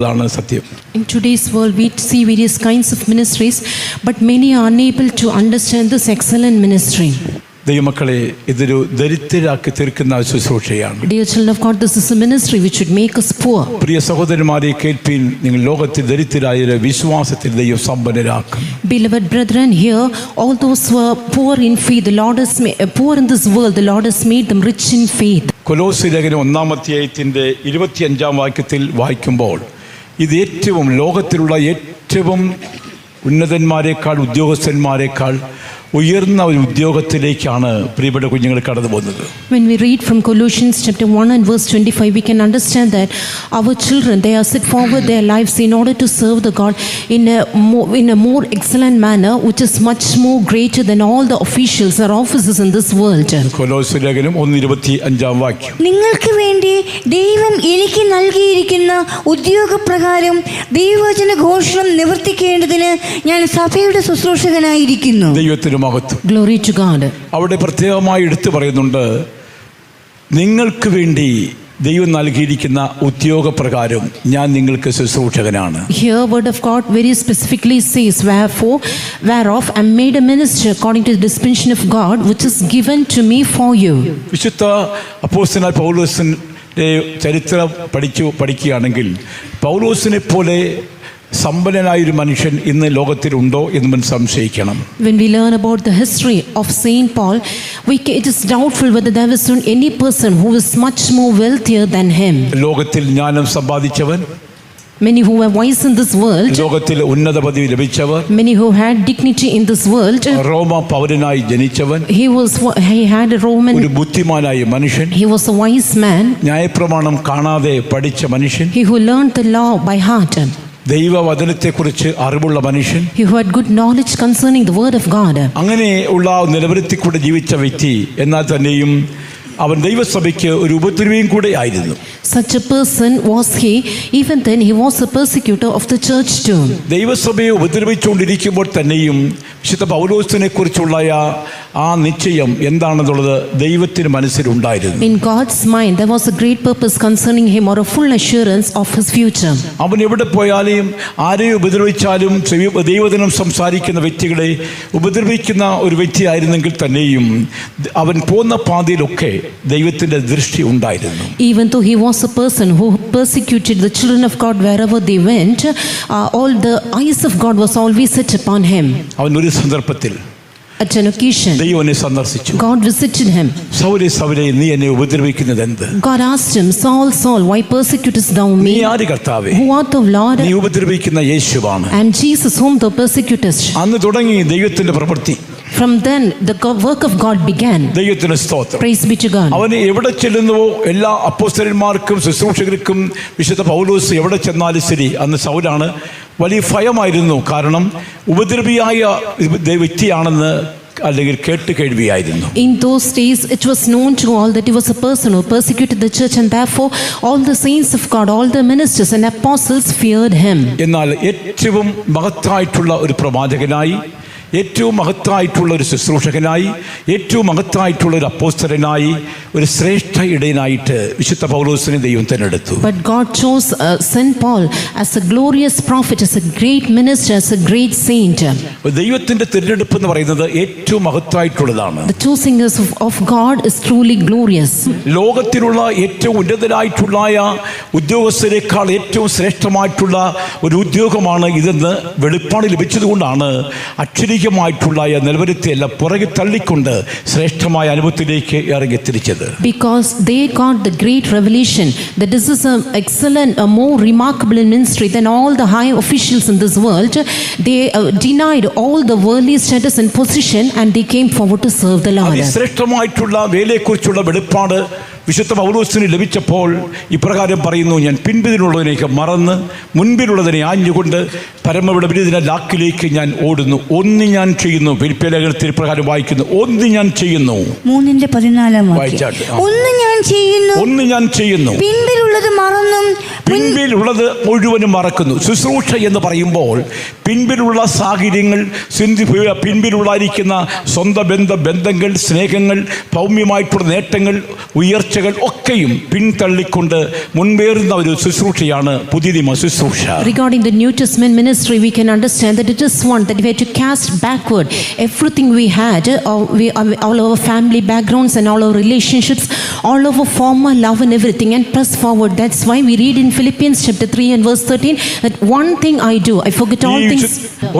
In today's world, we see various kinds of ministries, but many are unable to understand this excellent ministry. ദൈവമക്കളെ, ഇതൊരു ദരിദ്രരാക്കി തീർക്കുന്ന ശുശ്രൂഷയാണ്. Dear children of God, this is a ministry which should make us poor. പ്രിയ സഹോദരന്മാരെ, കേൾപ്പീൻ, നിങ്ങൾ ലോകത്തിൽ ദരിദ്രരായ വിശ്വാസത്തിൽ ദൈവം സമ്പന്നരാക്കും. Beloved brethren, here all those who are poor in faith, the Lord has poor in this world, the Lord has made them rich in faith. കൊലോസ്യ ലേഖനം 1-ാം 25-ാം വാക്യത്തിൽ വായിക്കുമ്പോൾ ഇത് ഏറ്റവും ലോകത്തിലുള്ള ഏറ്റവും ഉന്നതന്മാരെക്കാൾ ഉദ്യോഗസ്ഥന്മാരെക്കാൾ ഉയർന്ന ഒരു ഉദ്യോഗത്തിലേക്കാണ് പ്രിയപ്പെട്ട കുഞ്ഞുങ്ങൾ കടന്നു പോകുന്നത്. When we read from Colossians chapter 1 and verse 25, we can understand that our children, they are set forward their lives in order to serve the God in a more excellent manner, which is much more greater than all the officials or officers in this world. കൊലോസ്യ ലേഖനം 1:25 വാക്യം. നിങ്ങൾക്ക് വേണ്ടി ദൈവം എനിക്ക് നൽകിയിരിക്കുന്ന ഉദ്യോഗപ്രകാരം ദൈവവചന ഘോഷണം നിവർത്തിക്കേണ്ടതിന് ഞാൻ സഭയുടെ ശുശ്രൂഷകനായിരിക്കുന്നു. ദൈവത്തിന് മഹത്വം. Glory to God. അവിടെ പ്രത്യേകമായി എടുത്തു പറയുന്നുണ്ട്, നിങ്ങൾക്ക് വേണ്ടി ദൈവം നൽകിയിരിക്കുന്ന ഉദ്യോഗപ്രകാരം ഞാൻ നിങ്ങൾക്ക് ശുശ്രൂഷകനാണ്. Here word of God very specifically says, whereof I am made a minister according to the dispensation of God which is given to me for you. വിശുദ്ധ അപ്പോസ്തലനായ പൗലോസിന്റെ ചരിത്രം പഠിക്കുകയാണെങ്കിൽ പൗലോസിനെ പോലെ സമ്പന്നനായൊരു മനുഷ്യൻ ഇന്ന് ലോകത്തിലുണ്ടോ എന്ന് നമ്മൾ സംശയിക്കണം. When we learn about the history of Saint Paul, it is doubtful whether there was any person who was much more wealthier than him. ലോകത്തിൽ ജ്ഞാനം സമ്പാദിച്ചവൻ, many who were wise in this world, ലോകത്തിൽ ഉന്നത പദവി ലഭിച്ചവർ, many who had dignity in this world, Roma പൗരനായി ജനിച്ചവൻ, he had a Roman, ഒരു ബുദ്ധിമാനായ മനുഷ്യൻ, he was a wise man, ന്യായപ്രമാണം കാണാതെ പഠിച്ച മനുഷ്യൻ, he who learned the law by heart, ദൈവവചനത്തെക്കുറിച്ച് അറിവുള്ള മനുഷ്യൻ, he who had good knowledge concerning the word of God. അങ്ങനെ ഉള്ള നിലവരത്തിൽ കൂടെ ജീവിച്ച വ്യക്തി, എന്നാൽ തന്നെയും അവൻ ദൈവസഭയ്ക്ക് ഒരു ഉപദ്രവിയും കൂടെ ആയിരുന്നു. Such a person was he. Even then he was a persecutor of the church too. ദൈവസഭയെ ഉപദ്രവിച്ചുകൊണ്ടിരിക്കുമ്പോൾ തന്നെയും വിശുദ്ധ പൗലോസിനെ കുറിച്ചുള്ള ആ നിശ്ചയം എന്താണെന്നുള്ളത് ദൈവത്തിന് മനസ്സിലുണ്ടായിരുന്നു. In God's mind there was a great purpose concerning him, or a full assurance of his future. അവൻ എവിടെ പോയാലും ആരെയും ഉപദ്രവിച്ചാലും ദൈവവചനം സംസാരിക്കുന്ന വ്യക്തികളെ ഉപദ്രവിക്കുന്ന ഒരു വ്യക്തിയായിരുന്നെങ്കിൽ തന്നെയും അവൻ പോകുന്ന പാതയിലൊക്കെ ദൈവത്തിന്റെ ദൃഷ്ടി ഉണ്ടായിരുന്നു. Even though he was a person who persecuted the children of God wherever they went, all the eyes of God was always set upon him. അവൻ ഒരു സന്ദർഭത്തിൽ, at an occasion, ദൈവനെ സന്ദർശിച്ചു. God visited him. സൗലേ സൗലേ, നീ എന്നെ ഉപദ്രവിക്കുന്നത് എന്ത്? God asked him, Saul, Saul, why persecutest thou me? നീ ആര് കർത്താവേ? Who art thou, Lord? നീ ഉപദ്രവിക്കുന്ന യേശുവാണ്. And Jesus whom thou persecutest. അന്ന് തുടങ്ങി ദൈവത്തിന്റെ പ്രവൃത്തി. From then the work of God began. ദൈവത്തിന് സ്തോത്രം. Praise be to God. അവൻ എവിടെ ചെല്ലുന്നുവോ എല്ലാ അപ്പോസ്തലന്മാർക്കും ശുശ്രൂഷകർക്കും വിശുദ്ധ പൗലോസ് എവിടെ ചെന്നാലും ശരി, അന്ന് സൗലാണ് വലിയ ഭയമായിരുന്നു. കാരണം ഉപദ്രവിയായ വ്യക്തിയാണെന്ന് അല്ലെങ്കിൽ കേട്ട് കേൾവിയായിരുന്നു. In those days it was known to all that he was a person who persecuted the church, and therefore all the saints of God, all the ministers and apostles feared him. എന്നാൽ ഏറ്റവും മഹത്തായിട്ടുള്ള ഒരു പ്രവാചകനായി, ഏറ്റവും മഹത്തായിട്ടുള്ള ഒരു ശുശ്രൂഷകനായി, ഏറ്റവും മഹത്തായിട്ടുള്ള ഒരു അപ്പോസ്തലനായി, ഒരു ശ്രേഷ്ഠ ഇടയനായിട്ട് വിശുദ്ധ പൗലോസിനെ ദൈവം തിരഞ്ഞെടുത്തു. But God chose Saint Paul as a glorious prophet, as a great minister, as a great saint. ദൈവത്തിന്റെ തിരഞ്ഞെടുപ്പ് എന്ന് പറയുന്നത് ഏറ്റവും മഹത്തായിട്ടുള്ളതാണ്. The choosing of God is truly glorious. ലോകത്തിലുള്ള ഏറ്റവും ഉന്നതരായിട്ടുള്ള ഉദ്യോഗസ്ഥരെക്കാൾ ഏറ്റവും ശ്രേഷ്ഠമായിട്ടുള്ള ഒരു ഉദ്യോഗമാണ് ഇതെന്ന് വെളിപ്പാട് ലഭിച്ചതുകൊണ്ടാണ് അക്ഷരികമായിട്ടുള്ള നിലവരത്തെയല്ല പുറകെ തള്ളിക്കൊണ്ട് ശ്രേഷ്ഠമായ അനുഭവത്തിലേക്ക് ഇറങ്ങി തിരിച്ചത്. Because they got the great revelation that this is an excellent, a more remarkable ministry than all the high officials in this world. They denied all the worldly status and position, and they came forward to serve the Lord. ശ്രേഷ്ഠമായിട്ടുള്ള വേലയെക്കുറിച്ചുള്ള വെളിപ്പാട് വിശുദ്ധ പൗലോസിന് ലഭിച്ചപ്പോൾ ഇപ്രകാരം പറയുന്നു, ഞാൻ പിൻപിലുള്ളതിനേക്ക് മറന്ന് മുൻപിലുള്ളതിനെ ആഞ്ഞുകൊണ്ട് പരമവിടവിരുദ്ധ ലാക്കിലേക്ക് ഞാൻ ഓടുന്നു. ഒന്ന് ഞാൻ ചെയ്യുന്നു. ഫിലിപ്പിയ ലേഖനത്തിൽ പ്രകാരം വായിക്കുന്നു, ഒന്ന് ഞാൻ ചെയ്യുന്നു. 3:14 ഒന്ന് ഞാൻ ചെയ്യുന്നു, പിൻപിലുള്ളത് മുഴുവനും മറക്കുന്നു. ശുശ്രൂഷ എന്ന് പറയുമ്പോൾ പിൻപിലുള്ള സാഹചര്യങ്ങൾ, പിൻപിലുള്ളായിരിക്കുന്ന സ്വന്തം ബന്ധങ്ങൾ, സ്നേഹങ്ങൾ, ഭൗമ്യമായിട്ടുള്ള നേട്ടങ്ങൾ, ഉയർച്ച ശുശ്രൂഷകൾ ഒക്കെയും പിന്തള്ളിക്കൊണ്ട് മുൻപേറുന്ന ഒരു ശുശ്രൂഷയാണ് പുതിയ നിയമ ശുശ്രൂഷ. Regarding the New Testament ministry, we can understand that it is one that we had to cast backward everything we had, all our family backgrounds and all our relationships, all our former love and everything, and press forward. That's why we read in Philippians chapter 3 and verse 13 that one thing I do, I forget all things.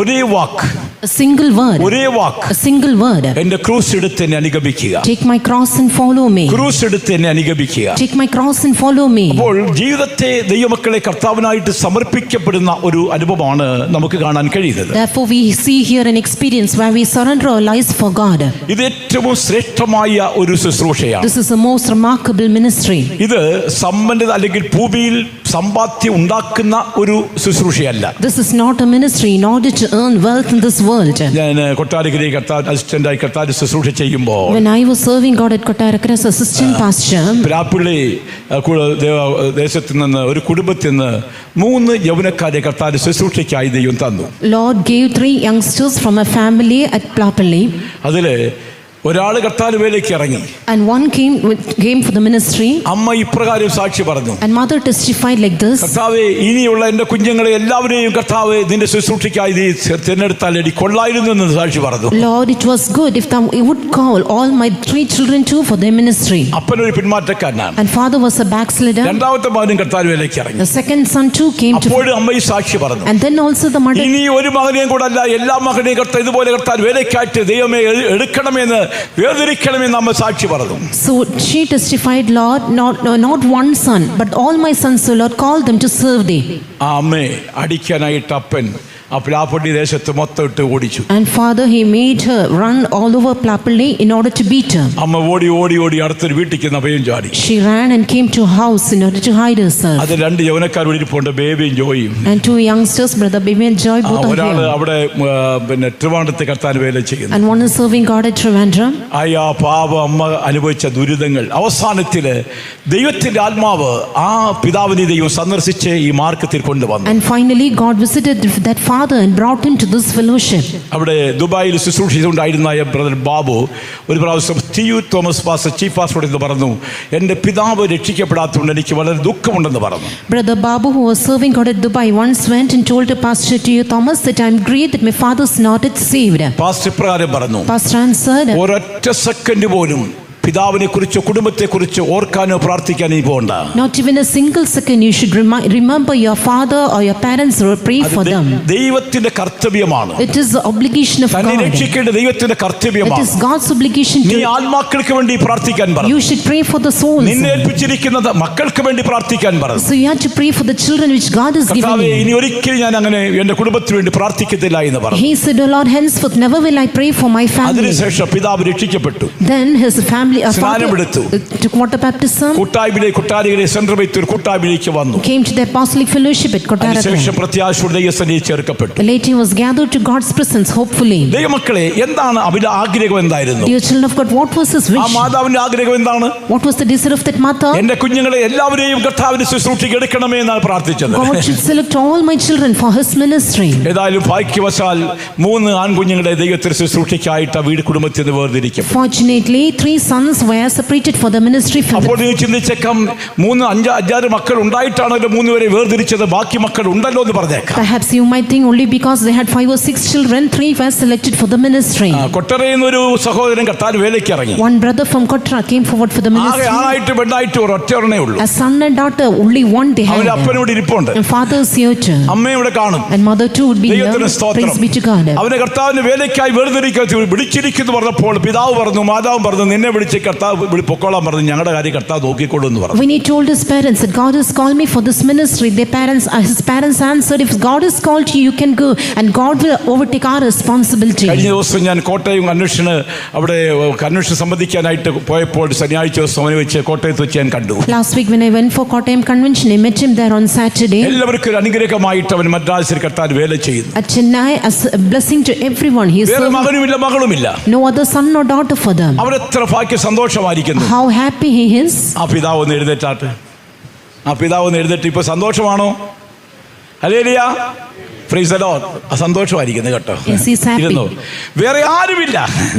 ഒരേ വാക്ക്, A single word. ഒരേ വാക്ക്. A single word. എന്റെ ക്രൂസ് എടുത്ത് എന്നെ അനുഗമിക്കുക. Take my cross and follow me. ക്രൂസ് എടുത്ത് എന്നെ അനുഗമിക്കുക. Take my cross and follow me. അപ്പോൾ ജീവിതത്തെ ദൈവമക്കളെ കർത്താവിനായിട്ട് സമർപ്പിക്കപ്പെടുന്ന ഒരു അനുഭവമാണ് നമുക്ക് കാണാൻ കഴിയുന്നത്. Therefore we see here an experience where we surrender our lives for God. ഇത് ഏറ്റവും ശ്രേഷ്ഠമായ ഒരു ശുശ്രൂഷയാണ്. This is the most remarkable ministry. ഇത് സമ്പന്നത അല്ലെങ്കിൽ ഭൂമിയിൽ സമ്പാദ്യം ഉണ്ടാക്കുന്ന ഒരു ശുശ്രൂഷയല്ല. This is not a ministry in order to earn wealth in this world. ഞാൻ കൊട്ടാരക്കര അസിസ്റ്റന്റായി കർത്താവ് ശുശ്രൂഷ ചെയ്യുമ്പോൾ When I was serving God at Kottarakara as assistant pastor, പിലാപ്പള്ളി ദേശത്ത് നിന്ന് ഒരു കുടുംബത്തിൽ നിന്ന് 3 യൗവനക്കാരെ കർത്താവ് ശുശ്രൂഷയ്ക്കായി ദൈവം തന്നു. Lord gave 3 youngsters from a family at Plapalli. അതില് ഒരാൾ കർത്താവ് വേലയ്ക്ക് ഇറങ്ങി. And one came for the ministry. അമ്മ ഇപ്രകാരം സാക്ഷി പറഞ്ഞു. And mother testified like this. കർത്താവേ, ഇനിയുള്ള എൻ്റെ കുഞ്ഞുങ്ങളെ എല്ലാവരെയും കർത്താവേ നിന്റെ ശുശ്രൂഷയ്ക്കായി നീ തിരഞ്ഞെടുത്താൽ എനിക്ക് കൊള്ളായിരുന്നു എന്ന് സാക്ഷി പറഞ്ഞു. Lord, it was good if thou would call all my 3 children too for their ministry. അപ്പനൊരു പിന്മാറ്റക്കാരനാണ്. And father was a backslider. രണ്ടാമത്തെ മകനും കർത്താവ് വേലയ്ക്ക് ഇറങ്ങി. The second son too came to. അപ്പോഴും അമ്മയും സാക്ഷി പറഞ്ഞു. And then also the mother. ഇനി ഒരു മകനെയും കൂടെ അല്ല, എല്ലാ മകനെയും കർത്താവ് ഇതുപോലെ കർത്താവ് വേലയ്ക്കായിട്ട് ദൈവമേ എടുക്കണമെന്ന് വേർതിരിക്കണമെന്ന് അമ്മ സാക്ഷി പറഞ്ഞു. So she testified, Lord, not one son, but all my sons, so Lord, call them to serve thee. ആ അമ്മേ അടിക്കാനായിട്ട് അപ്പൻ ആ പ്ലാപ്പള്ളി ദേശത്ത് മൊത്തം ഇട്ട് ഓടിച്ചു. And father, he made her run all over Plapalli in order to beat her. അമ്മ ഓടി ഓടി ഓടി അടുത്തൊരു വീട്ടിലേക്ക് നഭയം ചാടി. She ran and came to a house in order to hide herself. അത് 2 യൗവനക്കാർ ഇരിപ്പുണ്ട്, ബേബിയും ജോയും. And 2 youngsters, brother Baby and Joy, both are ഒരാൾ here. അവിടെ പിന്നെ ട്രിവാൻഡ്രത്തെ കർത്താവ് വേല ചെയ്യുന്നു. And one is serving God at Trivandrum. ആ പാവ അമ്മ അനുഭവിച്ച ദുരിതങ്ങൾ അവസാനത്തില് ദൈവത്തിന്റെ ആത്മാവ് ആ പിതാവിനെ ദൈവം സന്ദർശിച്ച് ഈ മാർഗത്തിൽ കൊണ്ടുവന്നു. And finally God visited that father and brought him to this fellowship. അവിടെ ദുബായിൽ ശുശ്രൂഷിച്ചുകൊണ്ടായിരുന്ന ബ്രദർ ബാബു ഒരു പ്രാവശ്യം സ്റ്റീവ് തോമസ് പാസ്റ്റർ ചീഫ് പാസ്റ്ററോട് എന്ന് പറഞ്ഞു, എൻ്റെ പിതാവ് രക്ഷിക്കപ്പെടാത്തതുകൊണ്ട് എനിക്ക് വളരെ ദുഃഖമുണ്ടെന്ന് പറഞ്ഞു. Brother Babu, who was serving God at Dubai, once went and told to Pastor T.U. Thomas that I am grieved that my father is not yet saved. Pastor ഇപ്രകാരം പറഞ്ഞു, Pastor answered, ഒരൊറ്റ സെക്കൻഡ് പോലും പിതാവിനെ കുറിച്ച് കുടുംബത്തെ കുറിച്ച് ഓർക്കാനോ പ്രാർത്ഥിക്കാനോ പോകണ്ട. Not even a single second you should remember your father or your parents or pray for them. ദൈവത്തിന്റെ കർത്തവ്യമാണ്. It is the obligation of തന്നെ God. രക്ഷിക്കേണ്ട ദൈവത്തിന്റെ കർത്തവ്യമാണ്. It is God's obligation നീ to. ആത്മാക്കൾക്ക് വേണ്ടി പ്രാർത്ഥിക്കാൻ പറഞ്ഞു. You should pray for the souls. നിന്നെ ഏൽപ്പിച്ചിരിക്കുന്നത് മക്കൾക്ക് വേണ്ടി പ്രാർത്ഥിക്കാൻ പറഞ്ഞു. So you have to pray for the children which God has given കർത്താവേ, you. ഇനി ഒരിക്കലും ഞാൻ അങ്ങനെ എൻ്റെ കുടുംബത്തിന് വേണ്ടി പ്രാർത്ഥിക്കത്തില്ല എന്ന് പറഞ്ഞു. He said, "O Lord, henceforth never will I pray for my family." അതിനുശേഷം പിതാവ് രക്ഷിക്കപ്പെട്ടു. Then his family, father, took water baptism. കൊട്ടാരയിലെ സെൻട്രൽ ഒരു കൂട്ടായ്മയിലേക്ക് വന്നു. Came to the apostolic fellowship at Kottarakara. അതിനുശേഷം പ്രത്യാശയുടെ ദൈവസന്നിധിയിൽ ചേർക്കപ്പെട്ടു. Later he was gathered to God's presence, hopefully. ദൈവമക്കളെ, എന്താണ് അവരുടെ ആഗ്രഹം എന്തായിരുന്നു? Dear children of God, what was his ആ wish? മാതാവിന്റെ ആഗ്രഹം എന്താണ്? What was the desire of that mother? എന്റെ കുഞ്ഞുങ്ങളെ എല്ലാവരെയും കർത്താവിന്റെ ശുശ്രൂഷയ്ക്ക് എടുക്കണമേ എന്നാണ് പ്രാർത്ഥിച്ചത്. God should select all my children for his ministry. ഏതായാലും ഭാഗ്യവശാൽ 3 ആൺകുഞ്ഞുങ്ങളെ ദൈവത്തിന്റെ ശുശ്രൂഷയ്ക്കായിട്ട് ആ വീട് കുടുംബത്തിൽ നിന്ന് വേർതിരിക്കും. Fortunately, 3 sons were separated for the ministry. അപ്പോൾ നീ ചിന്തിച്ചേക്കാം, 3-5 മക്കൾ ഉണ്ടായിട്ടാണല്ലോ 3 പേരെ വേർതിരിച്ചത്, ബാക്കി മക്കൾ ഉണ്ടല്ലോ എന്ന് പറഞ്ഞേക്കാം. Perhaps you might think only because they had 5 or 6 children, 3 were selected for the ministry. കൊട്ടരയിൽ നിന്നൊരു സഹോദരൻ കർത്താവ് വേലയ്ക്ക് ഇറങ്ങി. One brother from Kottara came forward for the ministry. ആണായിട്ട് പെണ്ണായിട്ട് ഒറ്റ ഉള്ളൂ. A son and daughter, only one they had. അവന്റെ അപ്പനോട് ഇരിപ്പുണ്ട്. And father is here too. അമ്മയും ഇവിടെ കാണും. And mother too would be here. ദൈവത്തിന് സ്തോത്രം. Praise be to God. അവനെ കർത്താവിന്റെ വേലയ്ക്കായി വിളിച്ചിരിക്കുന്നു പറഞ്ഞപ്പോൾ പിതാവ് പറഞ്ഞു, മാതാവും പറഞ്ഞു, നിന്നെ വിളിച്ച് കർത്താവ് പൊക്കോളാൻ പറഞ്ഞു, ഞങ്ങളുടെ കാര്യം കർത്താവ് നോക്കിക്കൊള്ളു എന്ന് പറഞ്ഞു. When he told his parents that God has called me for this ministry, his parents answered, if God has called you, you can go and God will overtake our responsibility. കഴിഞ്ഞ ദിവസം ഞാൻ കോട്ടയം കൺവെൻഷന് അവിടെ കൺവെൻഷൻ സംബന്ധിക്കാനായിട്ട് പോയപ്പോൾ ശനിയാഴ്ച ദിവസം അവനെ വെച്ച് കോട്ടയത്ത് വെച്ച് ഞാൻ കണ്ടു. Last week when I went for Kottayam convention, I met him there on Saturday. എല്ലാവർക്കും അനുഗ്രഹമായിട്ട് അവൻ മദ്രാസിൽ കർത്താവ് വേല ചെയ്യുന്നു. At Chennai, as a blessing to everyone. He is വേറെ മകനുമില്ല മകളുമില്ല. no other son nor daughter for them. അവരെത്ര ഭാഗ്യ സന്തോഷമായിരിക്കുന്നു. How happy he is. ആ പിതാവ് ഒന്ന് എഴുന്നേറ്റാട്ട്. ആ പിതാവ് ഒന്ന് എഴുന്നേറ്റ്. ഇപ്പൊ സന്തോഷമാണോ? ഹല്ലേലൂയ. Praise the Lord. സന്തോഷമായിരിക്കുന്നു കേട്ടോ. Yes, he's happy. ഇരുന്നു. വേറെ ആരുമില്ല.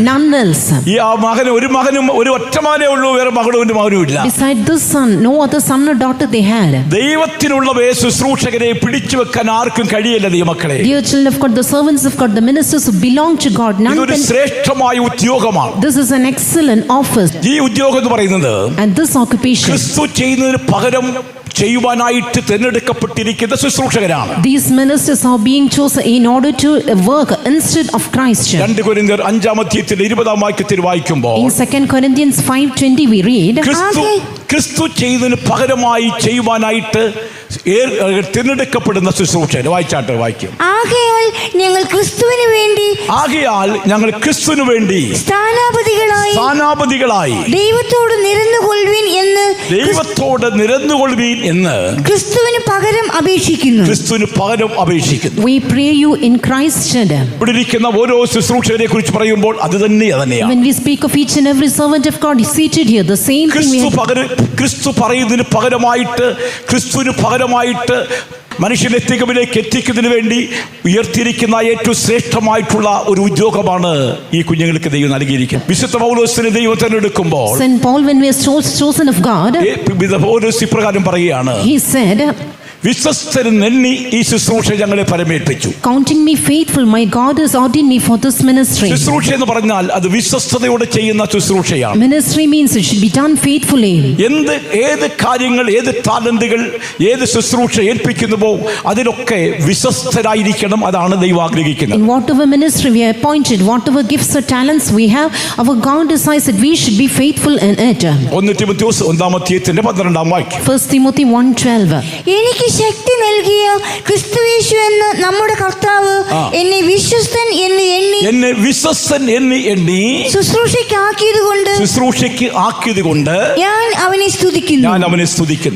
None else. ഈ ആ മകന് ഒരു മകനും ഒരു ഒറ്റ മകനേ ഉള്ളൂ, വേറെ മകളും മകനും ഇല്ല. Beside this son, no other son or daughter they had. ദൈവത്തിനുള്ള ശുശ്രൂഷകരെ പിടിച്ചു വെക്കാൻ ആർക്കും കഴിയില്ല ദൈവമക്കളെ. Dear children of God, the servants of God, the ministers who belong to God, none ഇതൊരു can. ശ്രേഷ്ഠമായ ഉദ്യോഗമാണ്. This is an excellent office. ഈ ഉദ്യോഗം എന്ന് പറയുന്നത് And this occupation, ക്രിസ്തു ചെയ്യുന്നതിന് പകരം ചെയ്യുവാനായിട്ട് തിരഞ്ഞെടുക്കപ്പെട്ടിരിക്കുന്ന ശുശ്രൂഷകരാണ്. these ministers are being chosen in order to work instead of Christ. 2 കൊരിന്ത്യർ 5:20 വായിക്കുമ്പോൾ In 2 Corinthians 5:20 we read, ക്രിസ്തു ചെയ്തതിന് പകരമായി ചെയ്യുവാനായിട്ട് തിരഞ്ഞെടുക്കപ്പെടുന്ന ശുശ്രൂഷകർ. വായിക്കും. ആകയാൽ ഞങ്ങൾ ക്രിസ്തുവിന് വേണ്ടി സ്ഥാനാപതികളായി ദൈവത്തോട് നിരന്നുകൊള്ളുവീൻ എന്ന് ക്രിസ്തുവിന് പകരം അപേക്ഷിക്കുന്നു. we pray you in Christ. ഇവിടെ ഇരിക്കുന്ന ഓരോ ശുശ്രൂഷകരെ കുറിച്ച് പറയുമ്പോൾ അത് തന്നെയാണ്. When we speak of each and every servant of God seated here, the same thing we have. ക്രിസ്തു പറയുന്നതിന് പകരമായിട്ട് മനുഷ്യനെ തികവിലേക്ക് എത്തിക്കുന്നതിന് വേണ്ടി ഉയർത്തിയിരിക്കുന്ന ഏറ്റവും ശ്രേഷ്ഠമായിട്ടുള്ള ഒരു ഉദ്യോഗമാണ് ഈ കുഞ്ഞുങ്ങൾക്ക് ദൈവം നൽകിയിരിക്കുന്നത്. വിശുദ്ധ പൗലോസിനെ ദൈവം തിരഞ്ഞെടുക്കുമ്പോൾ Saint Paul, when we are chosen of God, പൗലോസ് ഇപ്രകാരം പറയുകയാണ്, he said, വിശ്വസ്തൻ എണ്ണി ഈ ശുശ്രൂഷ ഞങ്ങളെ പരമേൽപ്പിച്ചു. counting me faithful, my God has ordained me for this ministry. ശുശ്രൂഷ എന്ന് പറഞ്ഞാൽ അത് വിശ്വസ്തയോടെ ചെയ്യുന്ന ശുശ്രൂഷയാണ്. Ministry means it should be done faithfully. ഏത് കാര്യങ്ങൾ, ഏത് ടാലന്റുകൾ, ഏത് ശുശ്രൂഷ ഏൽപ്പിക്കുന്നുവോ അതിലൊക്കെ വിശ്വസ്തരായിരിക്കണം. അതാണ് ദൈവം ആഗ്രഹിക്കുന്നത്. In whatever ministry we are appointed, whatever gifts or talents we have, our God decides that we should be faithful in it. 1 തിമോഥെയോസ് 1:12 1 Timothy 1:12. എനിക്ക് ശക്തി നൽകിയ ക്രിസ്തുയേശു എന്ന നമ്മുടെ കർത്താവ് എന്നെ വിശ്വസ്തൻ എന്ന് എണ്ണി ശുശ്രൂഷയ്ക്ക് ആക്കിയത് കൊണ്ട് ഞാൻ അവനെ സ്തുതിക്കുന്നു.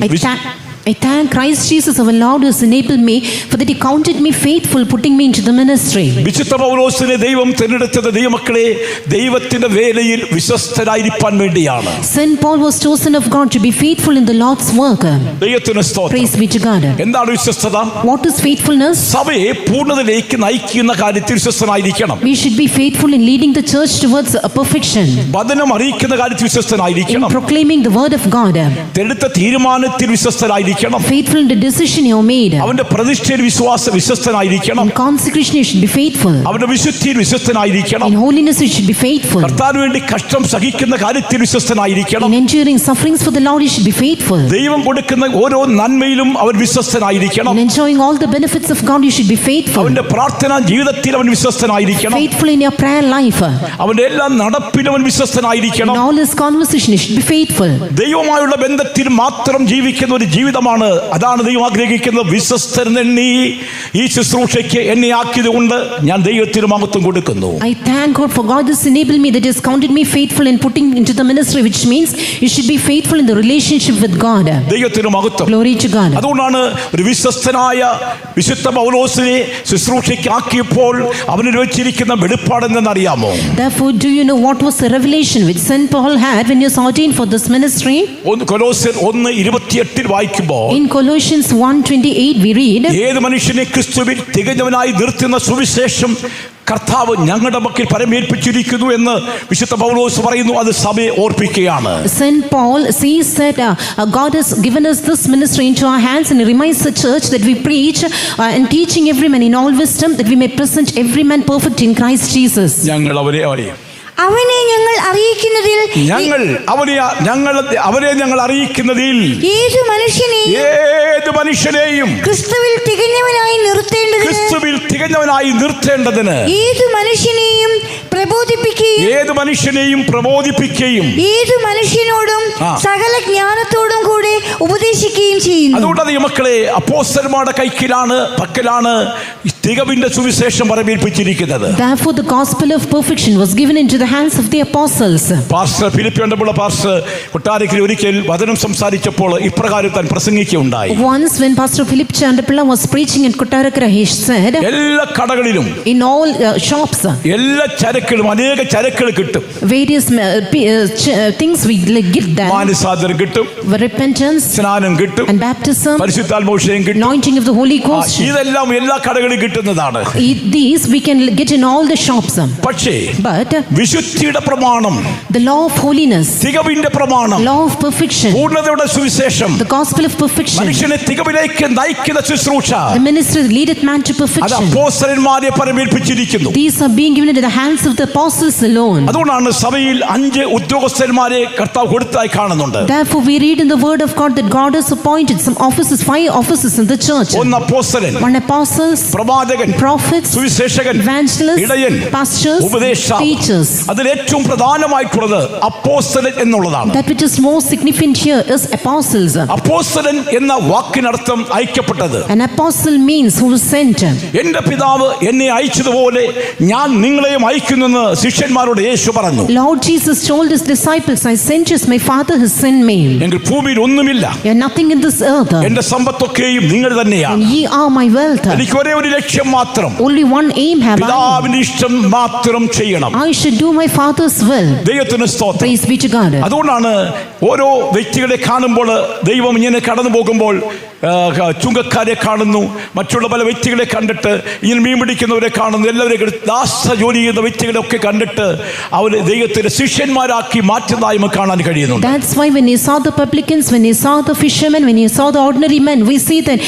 I thank Christ Jesus our Lord who has enabled me, for that he counted me faithful, putting me into the ministry. വിശുദ്ധ പൗലോസിനെ ദൈവം തിരഞ്ഞെടുത്തത് ദൈവമക്കളെ ദൈവത്തിന്റെ വേലയിൽ വിശ്വസ്തരായിരിക്കാൻ വേണ്ടിയാണ്. Saint Paul was chosen of God to be faithful in the Lord's work. ദൈവത്തിന് സ്തോത്രം. Praise be to God. എന്താണ് വിശ്വസ്തത? What is faithfulness? സഭയെ പൂർണ്ണതയിലേക്ക് നയിക്കുന്ന കാര്യത്തിൽ വിശ്വസ്തനായിരിക്കണം. We should be faithful in leading the church towards a perfection. വചനം അറിയിക്കുന്ന കാര്യത്തിൽ വിശ്വസ്തനായിരിക്കണം. In proclaiming the word of God. എടുത്ത തീരുമാനത്തിൽ വിശ്വസ്തനായിരിക്കണം. Faithful in the decision you have made. അവന്റെ പ്രതിഷ്ഠയിൽ വിശ്വസ്തനായിരിക്കണം. In consecration you should be faithful. അവന്റെ വിശുദ്ധിയിൽ വിശ്വസ്തനായിരിക്കണം. In holiness you should be faithful. കർത്താവിന് വേണ്ടി കഷ്ടം സഹിക്കുന്ന കാര്യത്തിൽ വിശ്വസ്തനായിരിക്കണം. In enduring sufferings for the Lord you should be faithful. ദൈവം കൊടുക്കുന്ന ഓരോ നന്മയിലും അവൻ വിശ്വസ്തനായിരിക്കണം. In enjoying all the benefits of God you should be faithful. അവന്റെ പ്രാർത്ഥനാ ജീവിതത്തിൽ അവൻ വിശ്വസ്തനായിരിക്കണം. Faithful in your prayer life. അവന്റെ എല്ലാ നടപ്പിലും അവൻ വിശ്വസ്തനായിരിക്കണം. In all his conversation you should be faithful. ദൈവമായുള്ള ബന്ധത്തിൽ മാത്രം ജീവിക്കുന്ന ഒരു ജീവിതമാണ്. അതാണ് ദൈവം ആഗ്രഹിക്കുന്നത്. വിശ്വസ്തനെണ്ണി ഈ ശുശ്രൂഷയ്ക്ക് എന്നെ ആക്കിയത് കൊണ്ട് ഞാൻ ദൈവത്തിന് മഹത്വം കൊടുക്കുന്നു. I thank God for God has enabled me, that he has counted me faithful in putting into the ministry, which means you should be faithful in the relationship with God. ദൈവത്തിന് മഹത്വം. Glory to God. അതുകൊണ്ടാണ് ഒരു വിശ്വസ്തനായ വിശുദ്ധ പൗലോസിനെ ശുശ്രൂഷയ്ക്ക് ആക്കിയപ്പോൾ അവനിൽ വെച്ചിരിക്കുന്ന വെളിപ്പാട് എന്തെന്നറിയാമോ? Therefore do you know what was the revelation which Saint Paul had when he was ordained for this ministry? കൊലോസ്യർ 1:28 വായിക്കുമ്പോൾ In Colossians 1:28 we read, ഏത് മനുഷ്യനെ ക്രിസ്തുവിൽ തികഞ്ഞവനായി നിർത്തുന്ന സുവിശേഷം കർത്താവ് ഞങ്ങളുടെ മക്കൾ പരമേൽപ്പിച്ചിരിക്കുന്നു എന്ന് വിശുദ്ധ പൗലോസ് പറയുന്നു. അത് സഭയെ ഓർപ്പിക്കുകയാണ്. Saint Paul says that God has given us this ministry into our hands, and he reminds the church that we preach and teaching every man in all wisdom, that we may present every man perfect in Christ Jesus. ഞങ്ങൾ അവനെ അവനെ ഞങ്ങൾ അറിയിക്കുന്നതിൽ ഏതു മനുഷ്യനെയും ക്രിസ്തുവിൽ തികഞ്ഞവനായി നിർത്തേണ്ടതിന് ഏതു മനുഷ്യനെയും പ്രബോധിപ്പിക്കുകയും ഏതു മനുഷ്യനോടും സകല ജ്ഞാനത്തോടും കൂടെ ഉപദേശിക്കുകയും ചെയ്യുന്നു. അതുകൊണ്ട് ഈ മക്കളെ അപ്പോസ്തലന്മാരുടെ പക്കലാണ് തികവിന്റെ സുവിശേഷം പരമേൽപ്പിച്ചിരിക്കുന്നത്. Therefore the gospel of perfection was given into the hands of the apostles. Pastor ഫിലിപ്പിയോടുള്ള പാസ്റ്റർ കൊട്ടാരക്കര ഒരിക്കൽ വചനം സംസാരിച്ചപ്പോൾ ഇപ്രകാരം താൻ പ്രസംഗിക്കുകയുണ്ടായി. Once when Pastor Philip Chandapilla was preaching in Kottarakara, he said, എല്ലാ കടകളിലും in all shops, എല്ലാ ചരക്കിലും കഴിയുമ്പോഴും അനേക ചരക്കുകൾ കിട്ടും. various things we give them. മാനസാന്തരം കിട്ടും, Repentance സ്നാനം കിട്ടും, and baptism, പരിശുദ്ധാത്മാഭിഷേകം കിട്ടും. anointing of the Holy Ghost. ഇതെല്ലാം എല്ലാ കടകളിലും കിട്ടുന്നതാണ്. These we can get in all the shops. പക്ഷേ But വിശുദ്ധിയുടെ പ്രമാണം, the law of holiness, തികവിന്റെ പ്രമാണം, law of perfection, പൂർണ്ണതയുടെ സുവിശേഷം, the gospel of perfection, മനുഷ്യനെ തികവിലേക്ക് നയിക്കുന്ന ശുശ്രൂഷ, the ministry that leadeth man to അത് perfection. അപ്പോസ്തലന്മാരെ പരമേൽപ്പിച്ചിരിക്കുന്നു. These are being given into the hands of the apostles alone. അതുകൊണ്ടാണ് സഭയിൽ 5 ഉദ്യോഗസ്ഥന്മാരെ കർത്താവ് കൊടുത്തായി കാണുന്നുണ്ട്. Therefore we read in the word of God that God has appointed some offices, 5 offices in the church. ഒന്ന് അപ്പോസ്തലൻ, One apostles, പ്രവാചകൻ, prophets, Suviseshakan, evangelists, ഇടയൻ, pastors, ഉപദേഷ്ടാവ്. teachers. അതിൽ ഏറ്റവും പ്രധാനമായിട്ടുള്ളത് അപ്പോസ്തലൻ എന്നുള്ളതാണ്. That which is more significant here is apostles. അപ്പോസ്തലൻ എന്ന വാക്കിനർത്ഥം അയക്കപ്പെട്ടത്. An apostle means who is sent. എന്റെ പിതാവ് എന്നെ അയച്ചതുപോലെ ഞാൻ നിങ്ങളെയും അയക്കുന്നെന്ന് ശിഷ്യന്മാരോട് യേശു പറഞ്ഞു. Lord Jesus told his disciples, I sent you as my Father has sent me. എങ്കിൽ ഭൂമിയിൽ ഒന്നുമില്ല, You are nothing in this earth, എന്റെ സമ്പത്തൊക്കെയും നിങ്ങൾ തന്നെയാണ്. and ye are my wealth. എനിക്ക് ഒരേ ഒരു ലക്ഷ്യം മാത്രം, Only one aim have I. പിതാവിന്റെ ഇഷ്ടം മാത്രം ചെയ്യണം. I should do my Father's will. ദൈവത്തിന് സ്തോത്രം. Praise be to God. അതുകൊണ്ടാണ് ഓരോ വ്യക്തികളെ കാണുമ്പോൾ ദൈവം ഇങ്ങനെ കടന്നു പോകുമ്പോൾ ചുങ്കക്കാരെ കാണുന്നു, മറ്റുള്ള പല വ്യക്തികളെ കണ്ടിട്ട് ഇങ്ങനെ മീൻ പിടിക്കുന്നവരെ കാണുന്നു, എല്ലാവരെയും ദാസ ജോലി ചെയ്യുന്ന വ്യക്തികളെയൊക്കെ കണ്ടിട്ട് അവരെ ദൈവത്തിന്റെ ശിഷ്യന്മാരാക്കി മാറ്റുന്നതായി നമുക്ക് കാണാൻ കഴിയുന്നുണ്ട്. That's why when you saw the publicans, when you saw the fishermen, when you saw the ordinary men, we see that